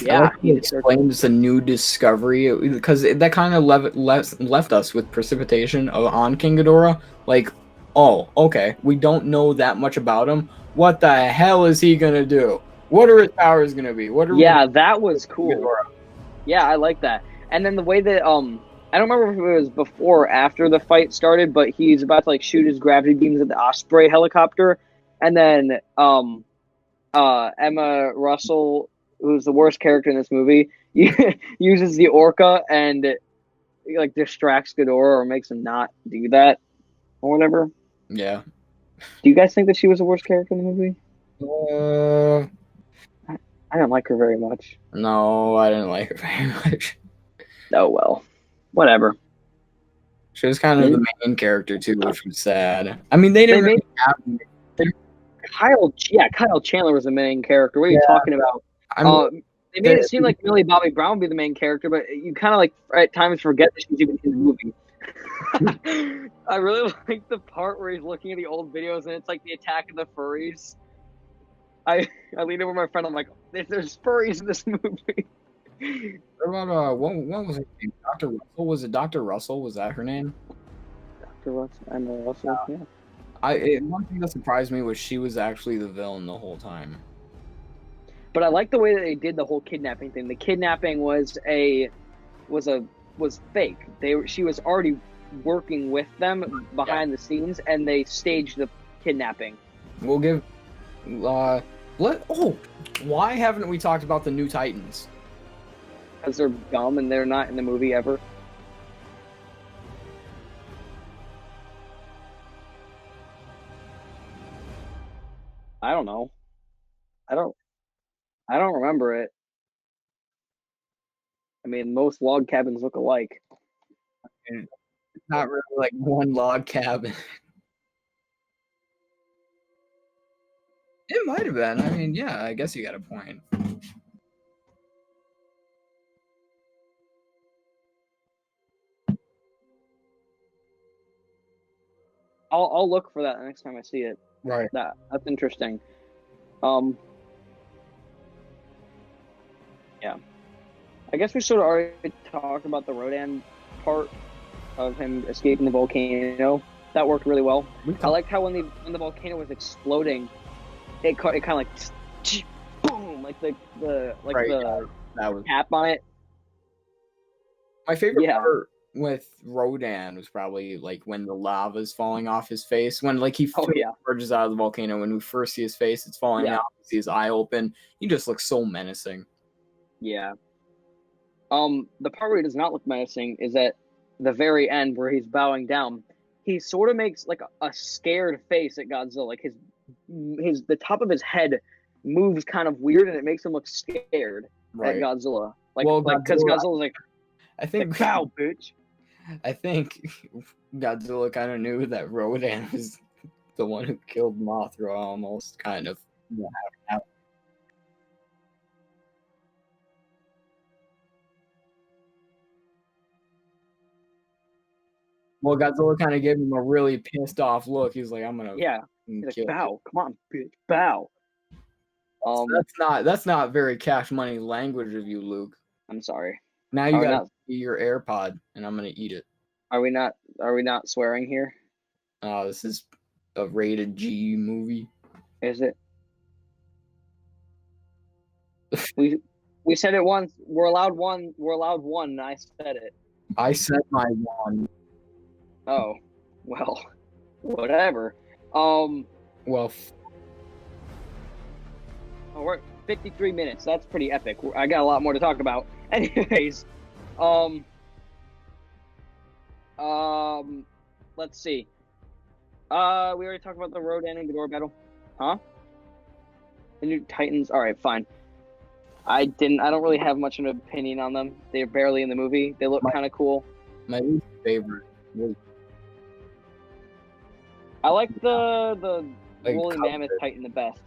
yeah, he explains a new discovery because that kind of left us with precipitation on King Ghidorah. Like, oh, okay, we don't know that much about him. What the hell is he gonna do? What are his powers gonna be? That was cool. Ghidorah? Yeah, I like that. And then the way that I don't remember if it was before or after the fight started, but he's about to like shoot his gravity beams at the Osprey helicopter, and then Emma Russell, who's the worst character in this movie, uses the orca and like distracts Ghidorah or makes him not do that or whatever. Yeah. Do you guys think that she was the worst character in the movie? I don't like her very much. No, I didn't like her very much. Oh well, whatever. She was kind of the main character too, which was sad. I mean, they didn't really have. Kyle Chandler was the main character. What are you talking about? They made it seem like Millie Bobby Brown would be the main character, but you kind of like at times forget that she's even in the movie. I really like the part where he's looking at the old videos and it's like the attack of the furries. I leaned over my friend. I'm like, there's furries in this movie. What about what was her name? Dr. Russell? Was it Dr. Russell? Was that her name? Dr. Russell. Emma Russell. Yeah. One thing that surprised me was she was actually the villain the whole time. But I like the way that they did the whole kidnapping thing. The kidnapping was fake. She was already working with them behind the scenes, and they staged the kidnapping. We'll give. Why haven't we talked about the New Titans? Because they're dumb and they're not in the movie ever. I don't know. I don't remember it. I mean, most log cabins look alike. And it's not really like one log cabin. It might have been. I mean, yeah, I guess you got a point. I'll look for that the next time I see it. Right. That's interesting. Yeah. I guess we sort of already talked about the Rodan part of him escaping the volcano. That worked really well. I liked how when the volcano was exploding, it kind of like boom, like the that was cap on it. my favorite part with Rodan was probably like when the lava's falling off his face. When like he emerges out of the volcano. When we first see his face, it's falling out. We see his eye open. He just looks so menacing. Yeah. The part where he does not look menacing is at the very end where he's bowing down. He sort of makes like a scared face at Godzilla. Like the top of his head moves kind of weird, and it makes him look scared at Godzilla. Because Godzilla's like, I think, bow, bitch. I think Godzilla kind of knew that Rodan was the one who killed Mothra, almost, kind of. Yeah. Well, Godzilla kind of gave him a really pissed off look. He's like, "I'm gonna." Yeah. He's like, bow. Come on, bitch. Bow. So that's not very cash money language of you, Luke. I'm sorry. Now you gotta eat your AirPod, and I'm gonna eat it. Are we not swearing here? This is a rated G movie. Is it? We said it once. We're allowed one. We're allowed one. And I said it. I said my one. Oh, well, whatever. Well. We're at 53 minutes. That's pretty epic. I got a lot more to talk about. Anyways, let's see. We already talked about the Rodan and Ghidorah battle, huh? The new Titans. All right, fine. I don't really have much of an opinion on them. They're barely in the movie. They look kind of cool. My least favorite was. I like the woolly mammoth Titan the best.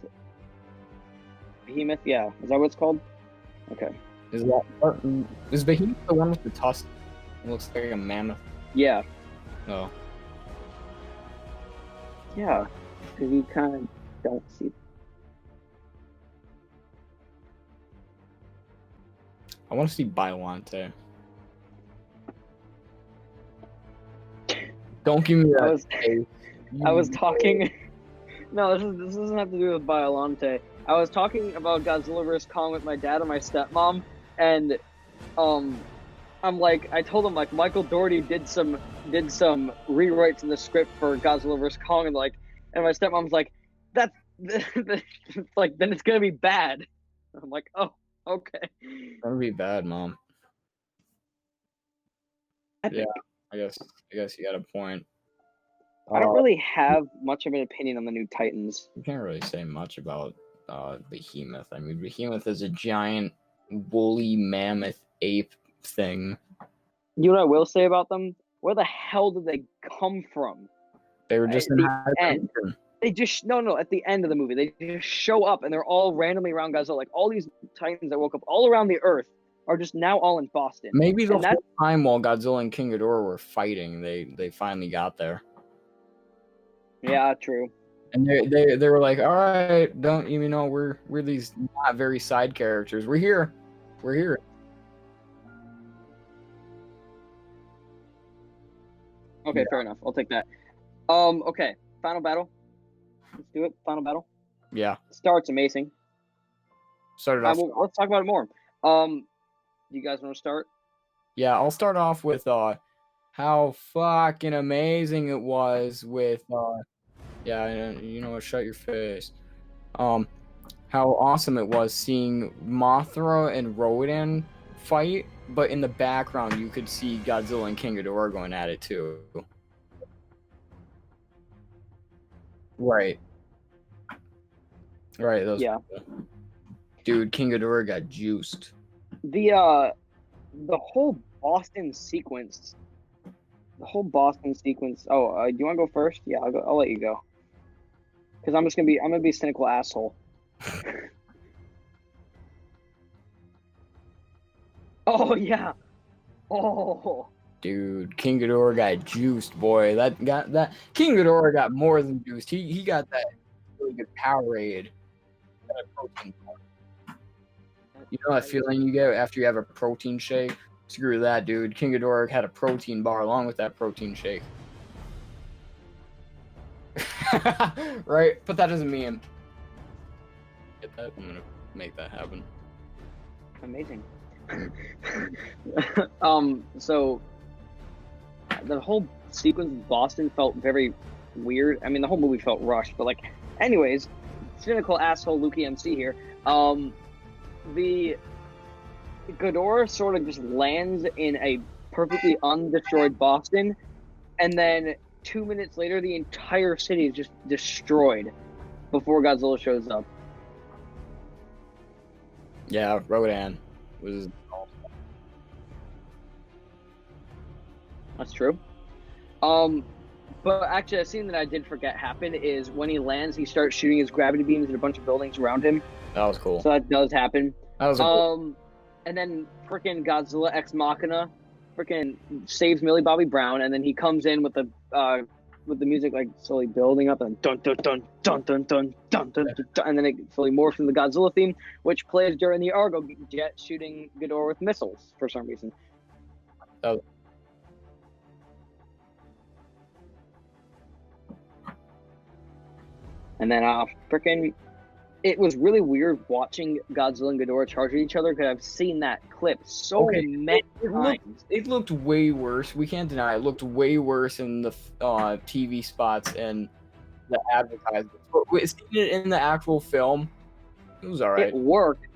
Behemoth, yeah. Is that what it's called? Okay. Is Behemoth the one with the tusk? It looks like a mammoth. Yeah. Oh. Yeah. Because you kind of don't see. I want to see Biollante. Don't give me that. I was talking. No, this doesn't have to do with Biollante. I was talking about Godzilla vs. Kong with my dad and my stepmom, and I'm like, I told him like Michael Dougherty did some rewrites in the script for Godzilla vs. Kong, and my stepmom's like, that's like, then it's gonna be bad. I'm like, oh, okay. It's gonna be bad, Mom. Epic. Yeah, I guess you got a point. I don't really have much of an opinion on the new Titans. You can't really say much about Behemoth. I mean, Behemoth is a giant woolly mammoth ape thing. You know what I will say about them? Where the hell did they come from? They were just at the end. They just at the end of the movie, they just show up and they're all randomly around Godzilla. Like all these Titans that woke up all around the Earth are just now all in Boston. Maybe the whole time while Godzilla and King Ghidorah were fighting, they finally got there. Yeah, true. And they were like, all right, don't even know we're these not very side characters. We're here. Okay, fair enough. I'll take that. Okay, final battle. Let's do it. Final battle. Yeah. Starts amazing. Started off. Let's talk about it more. You guys want to start? Yeah, I'll start off with how fucking amazing it was with yeah, you know what, shut your face. How awesome it was seeing Mothra and Rodan fight, but in the background you could see Godzilla and King Ghidorah going at it too. Right. Those. Yeah. Dude, King Ghidorah got juiced. The the whole Boston sequence. The whole Boston sequence. Oh, do you want to go first? Yeah, I'll let you go. Because I'm gonna be a cynical asshole. Oh yeah. Oh. Dude, King Ghidorah got juiced, boy. That King Ghidorah got more than juiced. He got that really good Powerade. That protein bar. You know that feeling you get after you have a protein shake? Screw that, dude. King Ghidorah had a protein bar along with that protein shake. Right? Put that as a meme. Get that? I'm gonna make that happen. Amazing. So the whole sequence of Boston felt very weird. I mean, the whole movie felt rushed, but like, anyways, cynical asshole Lukey MC here. The Ghidorah sort of just lands in a perfectly undestroyed Boston, and then 2 minutes later, the entire city is just destroyed before Godzilla shows up. Yeah, Rodan was. That's true. But actually, a scene that I did forget happened is when he lands, he starts shooting his gravity beams at a bunch of buildings around him. That was cool. So that does happen. That was and then freaking Godzilla Ex Machina freaking saves Millie Bobby Brown, and then he comes in with the music like slowly building up and dun dun dun dun dun dun dun dun, dun, dun, and then it slowly morphs into the Godzilla theme, which plays during the Argo jet shooting Ghidorah with missiles for some reason. Oh. And then freaking it was really weird watching Godzilla and Ghidorah charge at each other because I've seen that clip so many times. It looked way worse. We can't deny it looked way worse in the TV spots and the advertisements. But seeing it in the actual film, it was alright. It worked,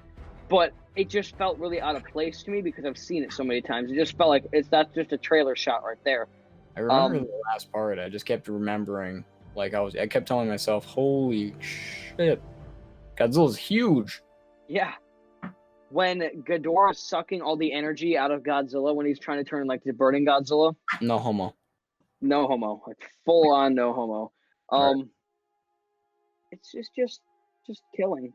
but it just felt really out of place to me because I've seen it so many times. It just felt like that's just a trailer shot right there. I remember the last part. I just kept remembering, like I kept telling myself, "Holy shit, Godzilla's huge." Yeah. When Ghidorah's sucking all the energy out of Godzilla when he's trying to turn like the burning Godzilla. No homo. No homo. Like full on no homo. Right. It's just killing.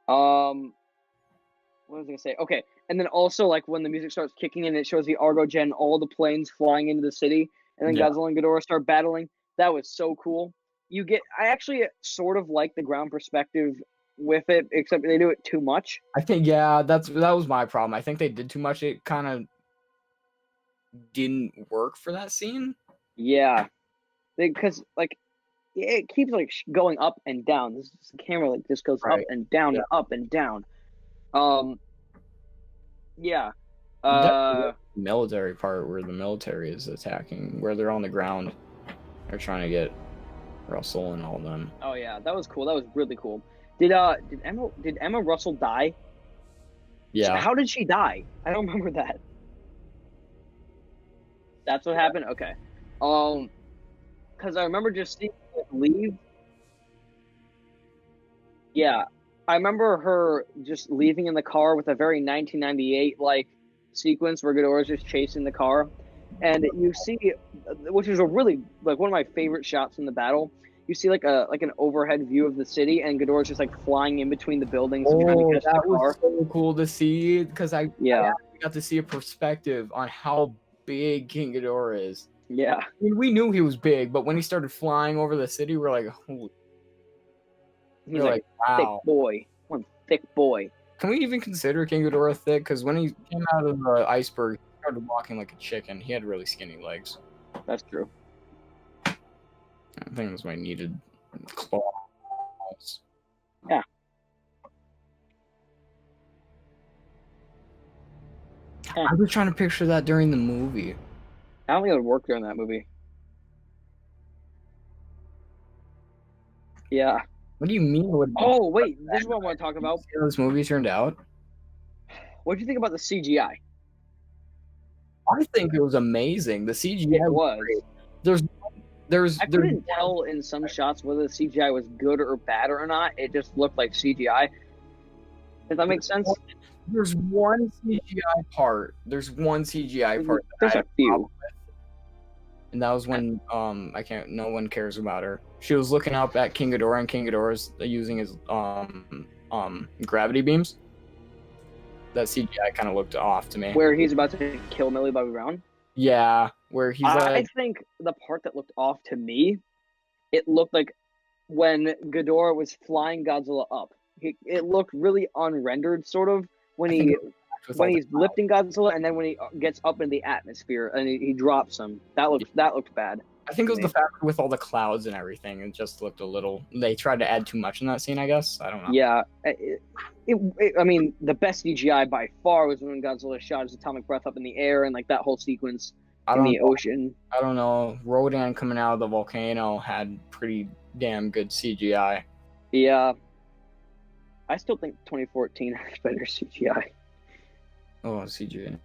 What was I gonna say? Okay, and then also like when the music starts kicking in, it shows the Argo Gen, all the planes flying into the city, and then Godzilla and Ghidorah start battling. That was so cool. I actually sort of like the ground perspective with it, except they do it too much. I think that was my problem. I think they did too much. It kind of didn't work for that scene. Yeah, because like it keeps like going up and down. This camera like just goes up and down and up and down. Yeah. The military part where the military is attacking, where they're on the ground, they're trying to get Russell and all of them. Oh yeah, that was cool. That was really cool. Did Emma Russell die? Yeah. How did she die? I don't remember that. That's what happened? Okay. Because I remember just seeing her leave. Yeah. I remember her just leaving in the car with a very 1998 like sequence where Ghidorah's just chasing the car. And you see, which is a really like one of my favorite shots in the battle. You see like an overhead view of the city, and Ghidorah's just like flying in between the buildings. Oh, trying to catch that the car. was so cool to see because I got to see a perspective on how big King Ghidorah is. Yeah, I mean, we knew he was big, but when he started flying over the city, we're like, holy. He's like wow, thick boy, one thick boy. Can we even consider King Ghidorah thick? Because when he came out of the iceberg, he started walking like a chicken. He had really skinny legs. That's true. I think it was my needed claws. Yeah. I was trying to picture that during the movie. I don't think it would work during that movie. Yeah. What do you mean? Oh, wait. This is what I want to talk about. See how this movie turned out? What do you think about the CGI? I think it was amazing. The CGI was. There's I couldn't tell in some shots whether the CGI was good or bad or not. It just looked like CGI. Does that make sense? There's one CGI part. There's one CGI part that There's I a few. and that was when no one cares about her. She was looking up at King Ghidorah, and King Ghidorah's using his gravity beams. That CGI kind of looked off to me. Where he's about to kill Millie Bobby Brown. Yeah, where he's I think the part that looked off to me, it looked like when Ghidorah was flying Godzilla up. It looked really unrendered, sort of, when he's lifting Godzilla, and then when he gets up in the atmosphere and he drops him. That looked bad. I think it was the fact with all the clouds and everything. It just looked a little. They tried to add too much in that scene, I guess. I don't know. Yeah, I mean, the best CGI by far was when Godzilla shot his atomic breath up in the air, and like that whole sequence in the ocean. I don't know. Rodan coming out of the volcano had pretty damn good CGI. Yeah, I still think 2014 has better CGI. Oh, CGI.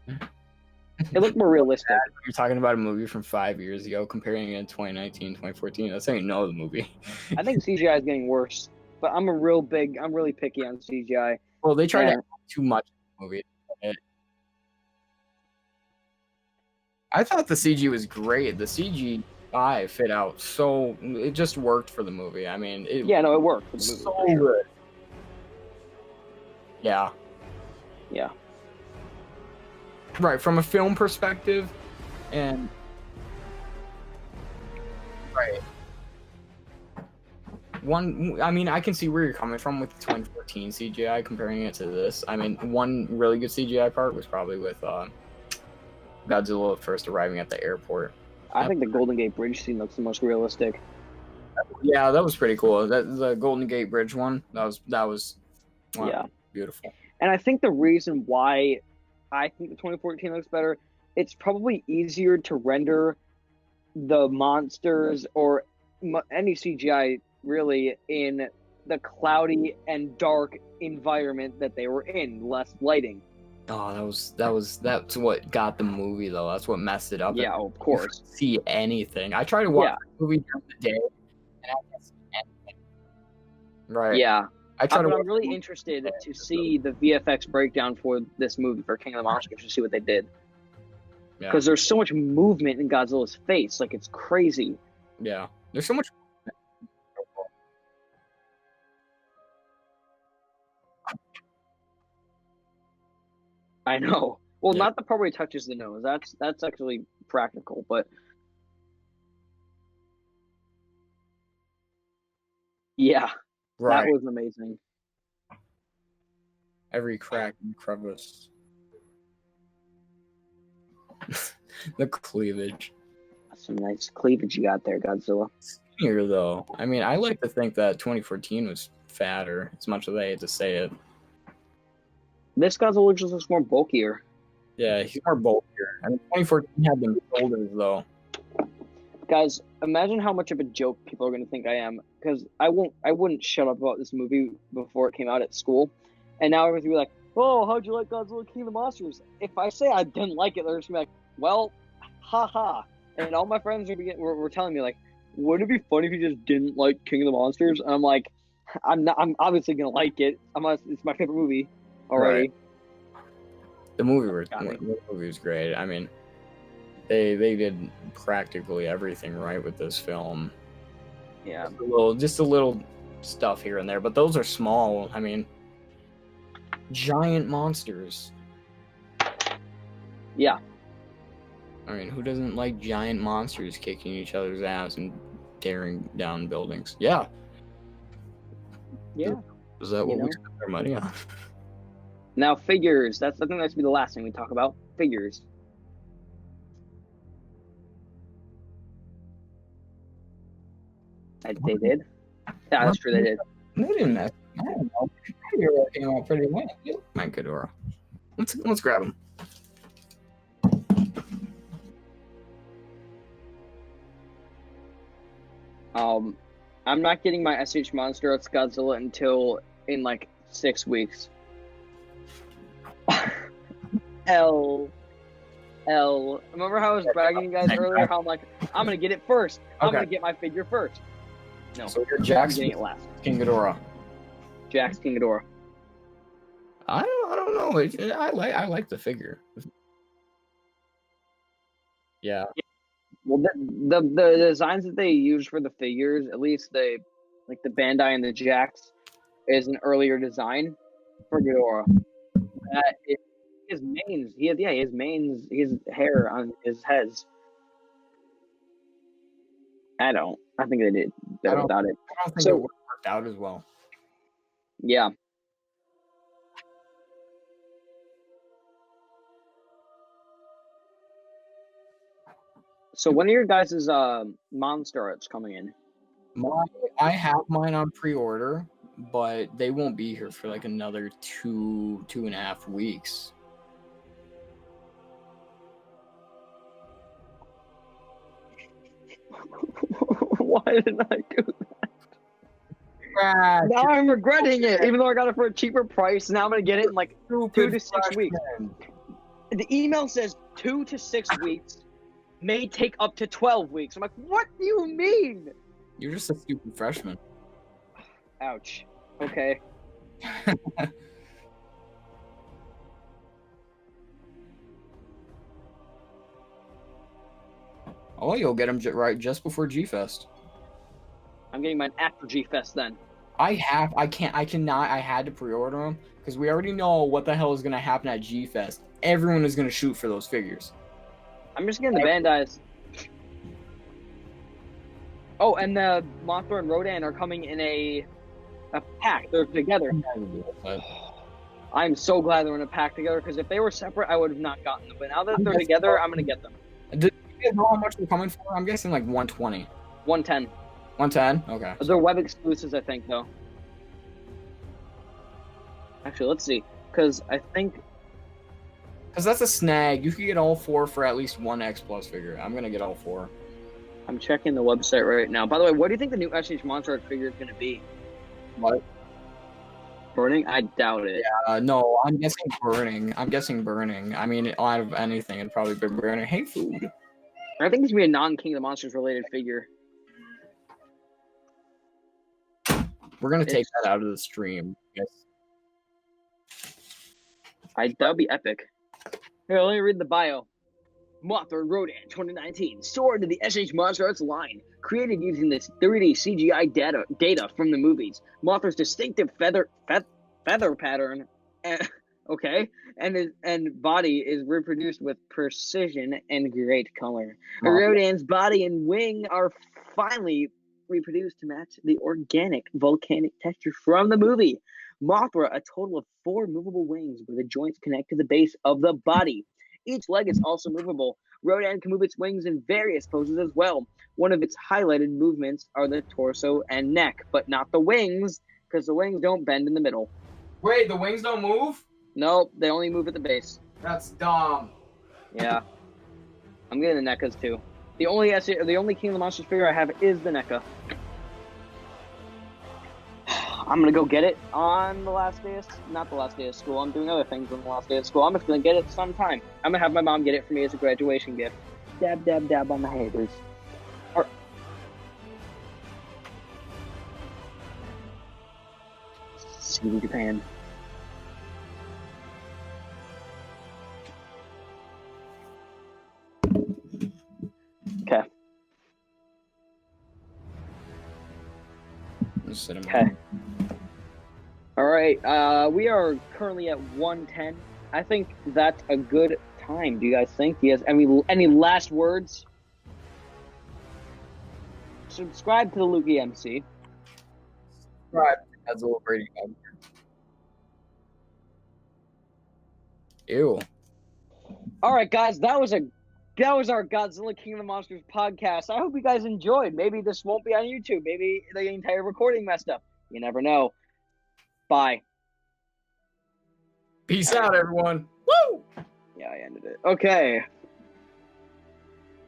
It looked more realistic. You're talking about a movie from 5 years ago, comparing it to 2019, 2014. That's how you know the movie. I think CGI is getting worse, but I'm really picky on CGI. Well, they tried to add too much in the movie. I thought the CG was great. The CGI fit out, so it just worked for the movie. I mean, it worked for the movie. So good. Yeah. Yeah. Right, from a film perspective, and right. I mean, I can see where you're coming from with the 2014 CGI comparing it to this. I mean, one really good CGI part was probably with Godzilla first arriving at the airport. I think the Golden Gate Bridge scene looks the most realistic. Yeah, that was pretty cool. The Golden Gate Bridge one, that was beautiful. And I think the reason why I think the 2014 looks better, it's probably easier to render the monsters or any CGI really in the cloudy and dark environment that they were in, less lighting. Oh, that's what got the movie though. That's what messed it up. Yeah, of course. You see anything? I tried to watch the movie during the day, and I can't see anything. Right. Yeah. I'm really interested to see the VFX breakdown for this movie, for King of the Monsters, to see what they did. Because there's so much movement in Godzilla's face, like it's crazy. Yeah, there's so much. I know. Well, not the part where he touches the nose. That's actually practical, but yeah. Right. That was amazing. Every crack and crevice. The cleavage. That's some nice cleavage you got there, Godzilla. Here, though. I mean, I like to think that 2014 was fatter, as much as I hate to say it. This Godzilla just looks more bulkier. Yeah, he's more bulkier. I mean, 2014 had them shoulders, though. Guys, imagine how much of a joke people are going to think I am, because I wouldn't shut up about this movie before it came out at school, and now everyone's going to be like, oh, how'd you like Godzilla King of the Monsters? If I say I didn't like it, they're just going to be like, well, haha. And all my friends were telling me, like, wouldn't it be funny if you just didn't like King of the Monsters? And I'm like, I'm obviously going to like it. It's my favorite movie already. Right. The movie was great. I mean, they did practically everything right with this film. Yeah. Just a little stuff here and there, but those are small. I mean, giant monsters. Yeah. I mean, who doesn't like giant monsters kicking each other's ass and tearing down buildings? Yeah. Yeah. Is that what we spent our money on? Now, figures. I think that's be the last thing we talk about. Figures. They did? Yeah, that's true, they did. They didn't mess. I don't know. Ghidorah came out pretty well. My Ghidorah. Let's grab him. I'm not getting my SH Monster X Godzilla until in like 6 weeks. L. Remember how I was bragging you guys earlier? How I'm like, I'm gonna get it first. I'm gonna get my figure first. No. So you're Jack's getting it last. King Ghidorah. Jack's King Ghidorah. I don't don't know. I like the figure. Yeah. Well, the designs that they use for the figures, at least the Bandai and the Jacks, is an earlier design for Ghidorah. His manes, his manes, his hair on his heads. I think they did better without it. I don't think it worked out as well. Yeah. So when are your guys' monster arts coming in? I have mine on pre-order, but they won't be here for like another 2.5 weeks. Why did I do that? Now I'm regretting it, even though I got it for a cheaper price. Now I'm gonna get it in like 2 to 6 weeks. The email says 2 to 6 weeks. May take up to 12 weeks. I'm like, what do you mean? You're just a stupid freshman. Ouch. Okay. Oh, you'll get them right just before G-Fest. I'm getting mine after G-Fest then. I cannot. I had to pre-order them because we already know what the hell is going to happen at G-Fest. Everyone is going to shoot for those figures. I'm just getting the Bandai's. Oh, and the Mothra and Rodan are coming in a pack. They're together. I'm so glad they're in a pack together because if they were separate, I would have not gotten them. But now that they're together, I'm going to get them. Do you know how much they're coming for? I'm guessing like 120. 110. 110? Okay. They're web exclusives, I think, though. Actually, let's see. Because I think... Because that's a snag. You could get all 4 for at least one X Plus figure. I'm going to get all 4. I'm checking the website right now. By the way, what do you think the new SH Monster Art figure is going to be? What? Burning? I doubt it. Yeah, no, I'm guessing burning. I mean, out of anything, it'd probably be burning. Hey, food. I think it's going to be a non-King of the Monsters related figure. We're going to take that out of the stream. Yes. That would be epic. Here, let me read the bio. Mothra and Rodan 2019, soared to the SH Monster Arts line, created using this 3D CGI data from the movies. Mothra's distinctive feather pattern, and body is reproduced with precision and great color. Oh. Rodan's body and wing are finally reproduced to match the organic volcanic texture from the movie. Mothra, a total of 4 movable wings where the joints connect to the base of the body. Each leg is also movable. Rodan can move its wings in various poses as well. One of its highlighted movements are the torso and neck, but not the wings, because the wings don't bend in the middle. Wait, the wings don't move? Nope, they only move at the base. That's dumb. Yeah. I'm getting the NECAs too. The only King of the Monsters figure I have is the NECA. I'm gonna go get it on the last day not the last day of school. I'm doing other things on the last day of school. I'm just gonna get it sometime. I'm gonna have my mom get it for me as a graduation gift. Dab, dab, dab on the haters. See you in Japan. Okay. Okay. All right. We are currently at 110. I think that's a good time. Do you guys think? Do you guys any last words? Subscribe to the Lukey MC. Subscribe to Godzillabrady500. Ew. All right, guys. That was our Godzilla King of the Monsters podcast. I hope you guys enjoyed. Maybe this won't be on YouTube. Maybe the entire recording messed up. You never know. Bye. Peace out, everyone. Woo! Yeah, I ended it. Okay.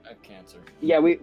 I have cancer. Yeah, we...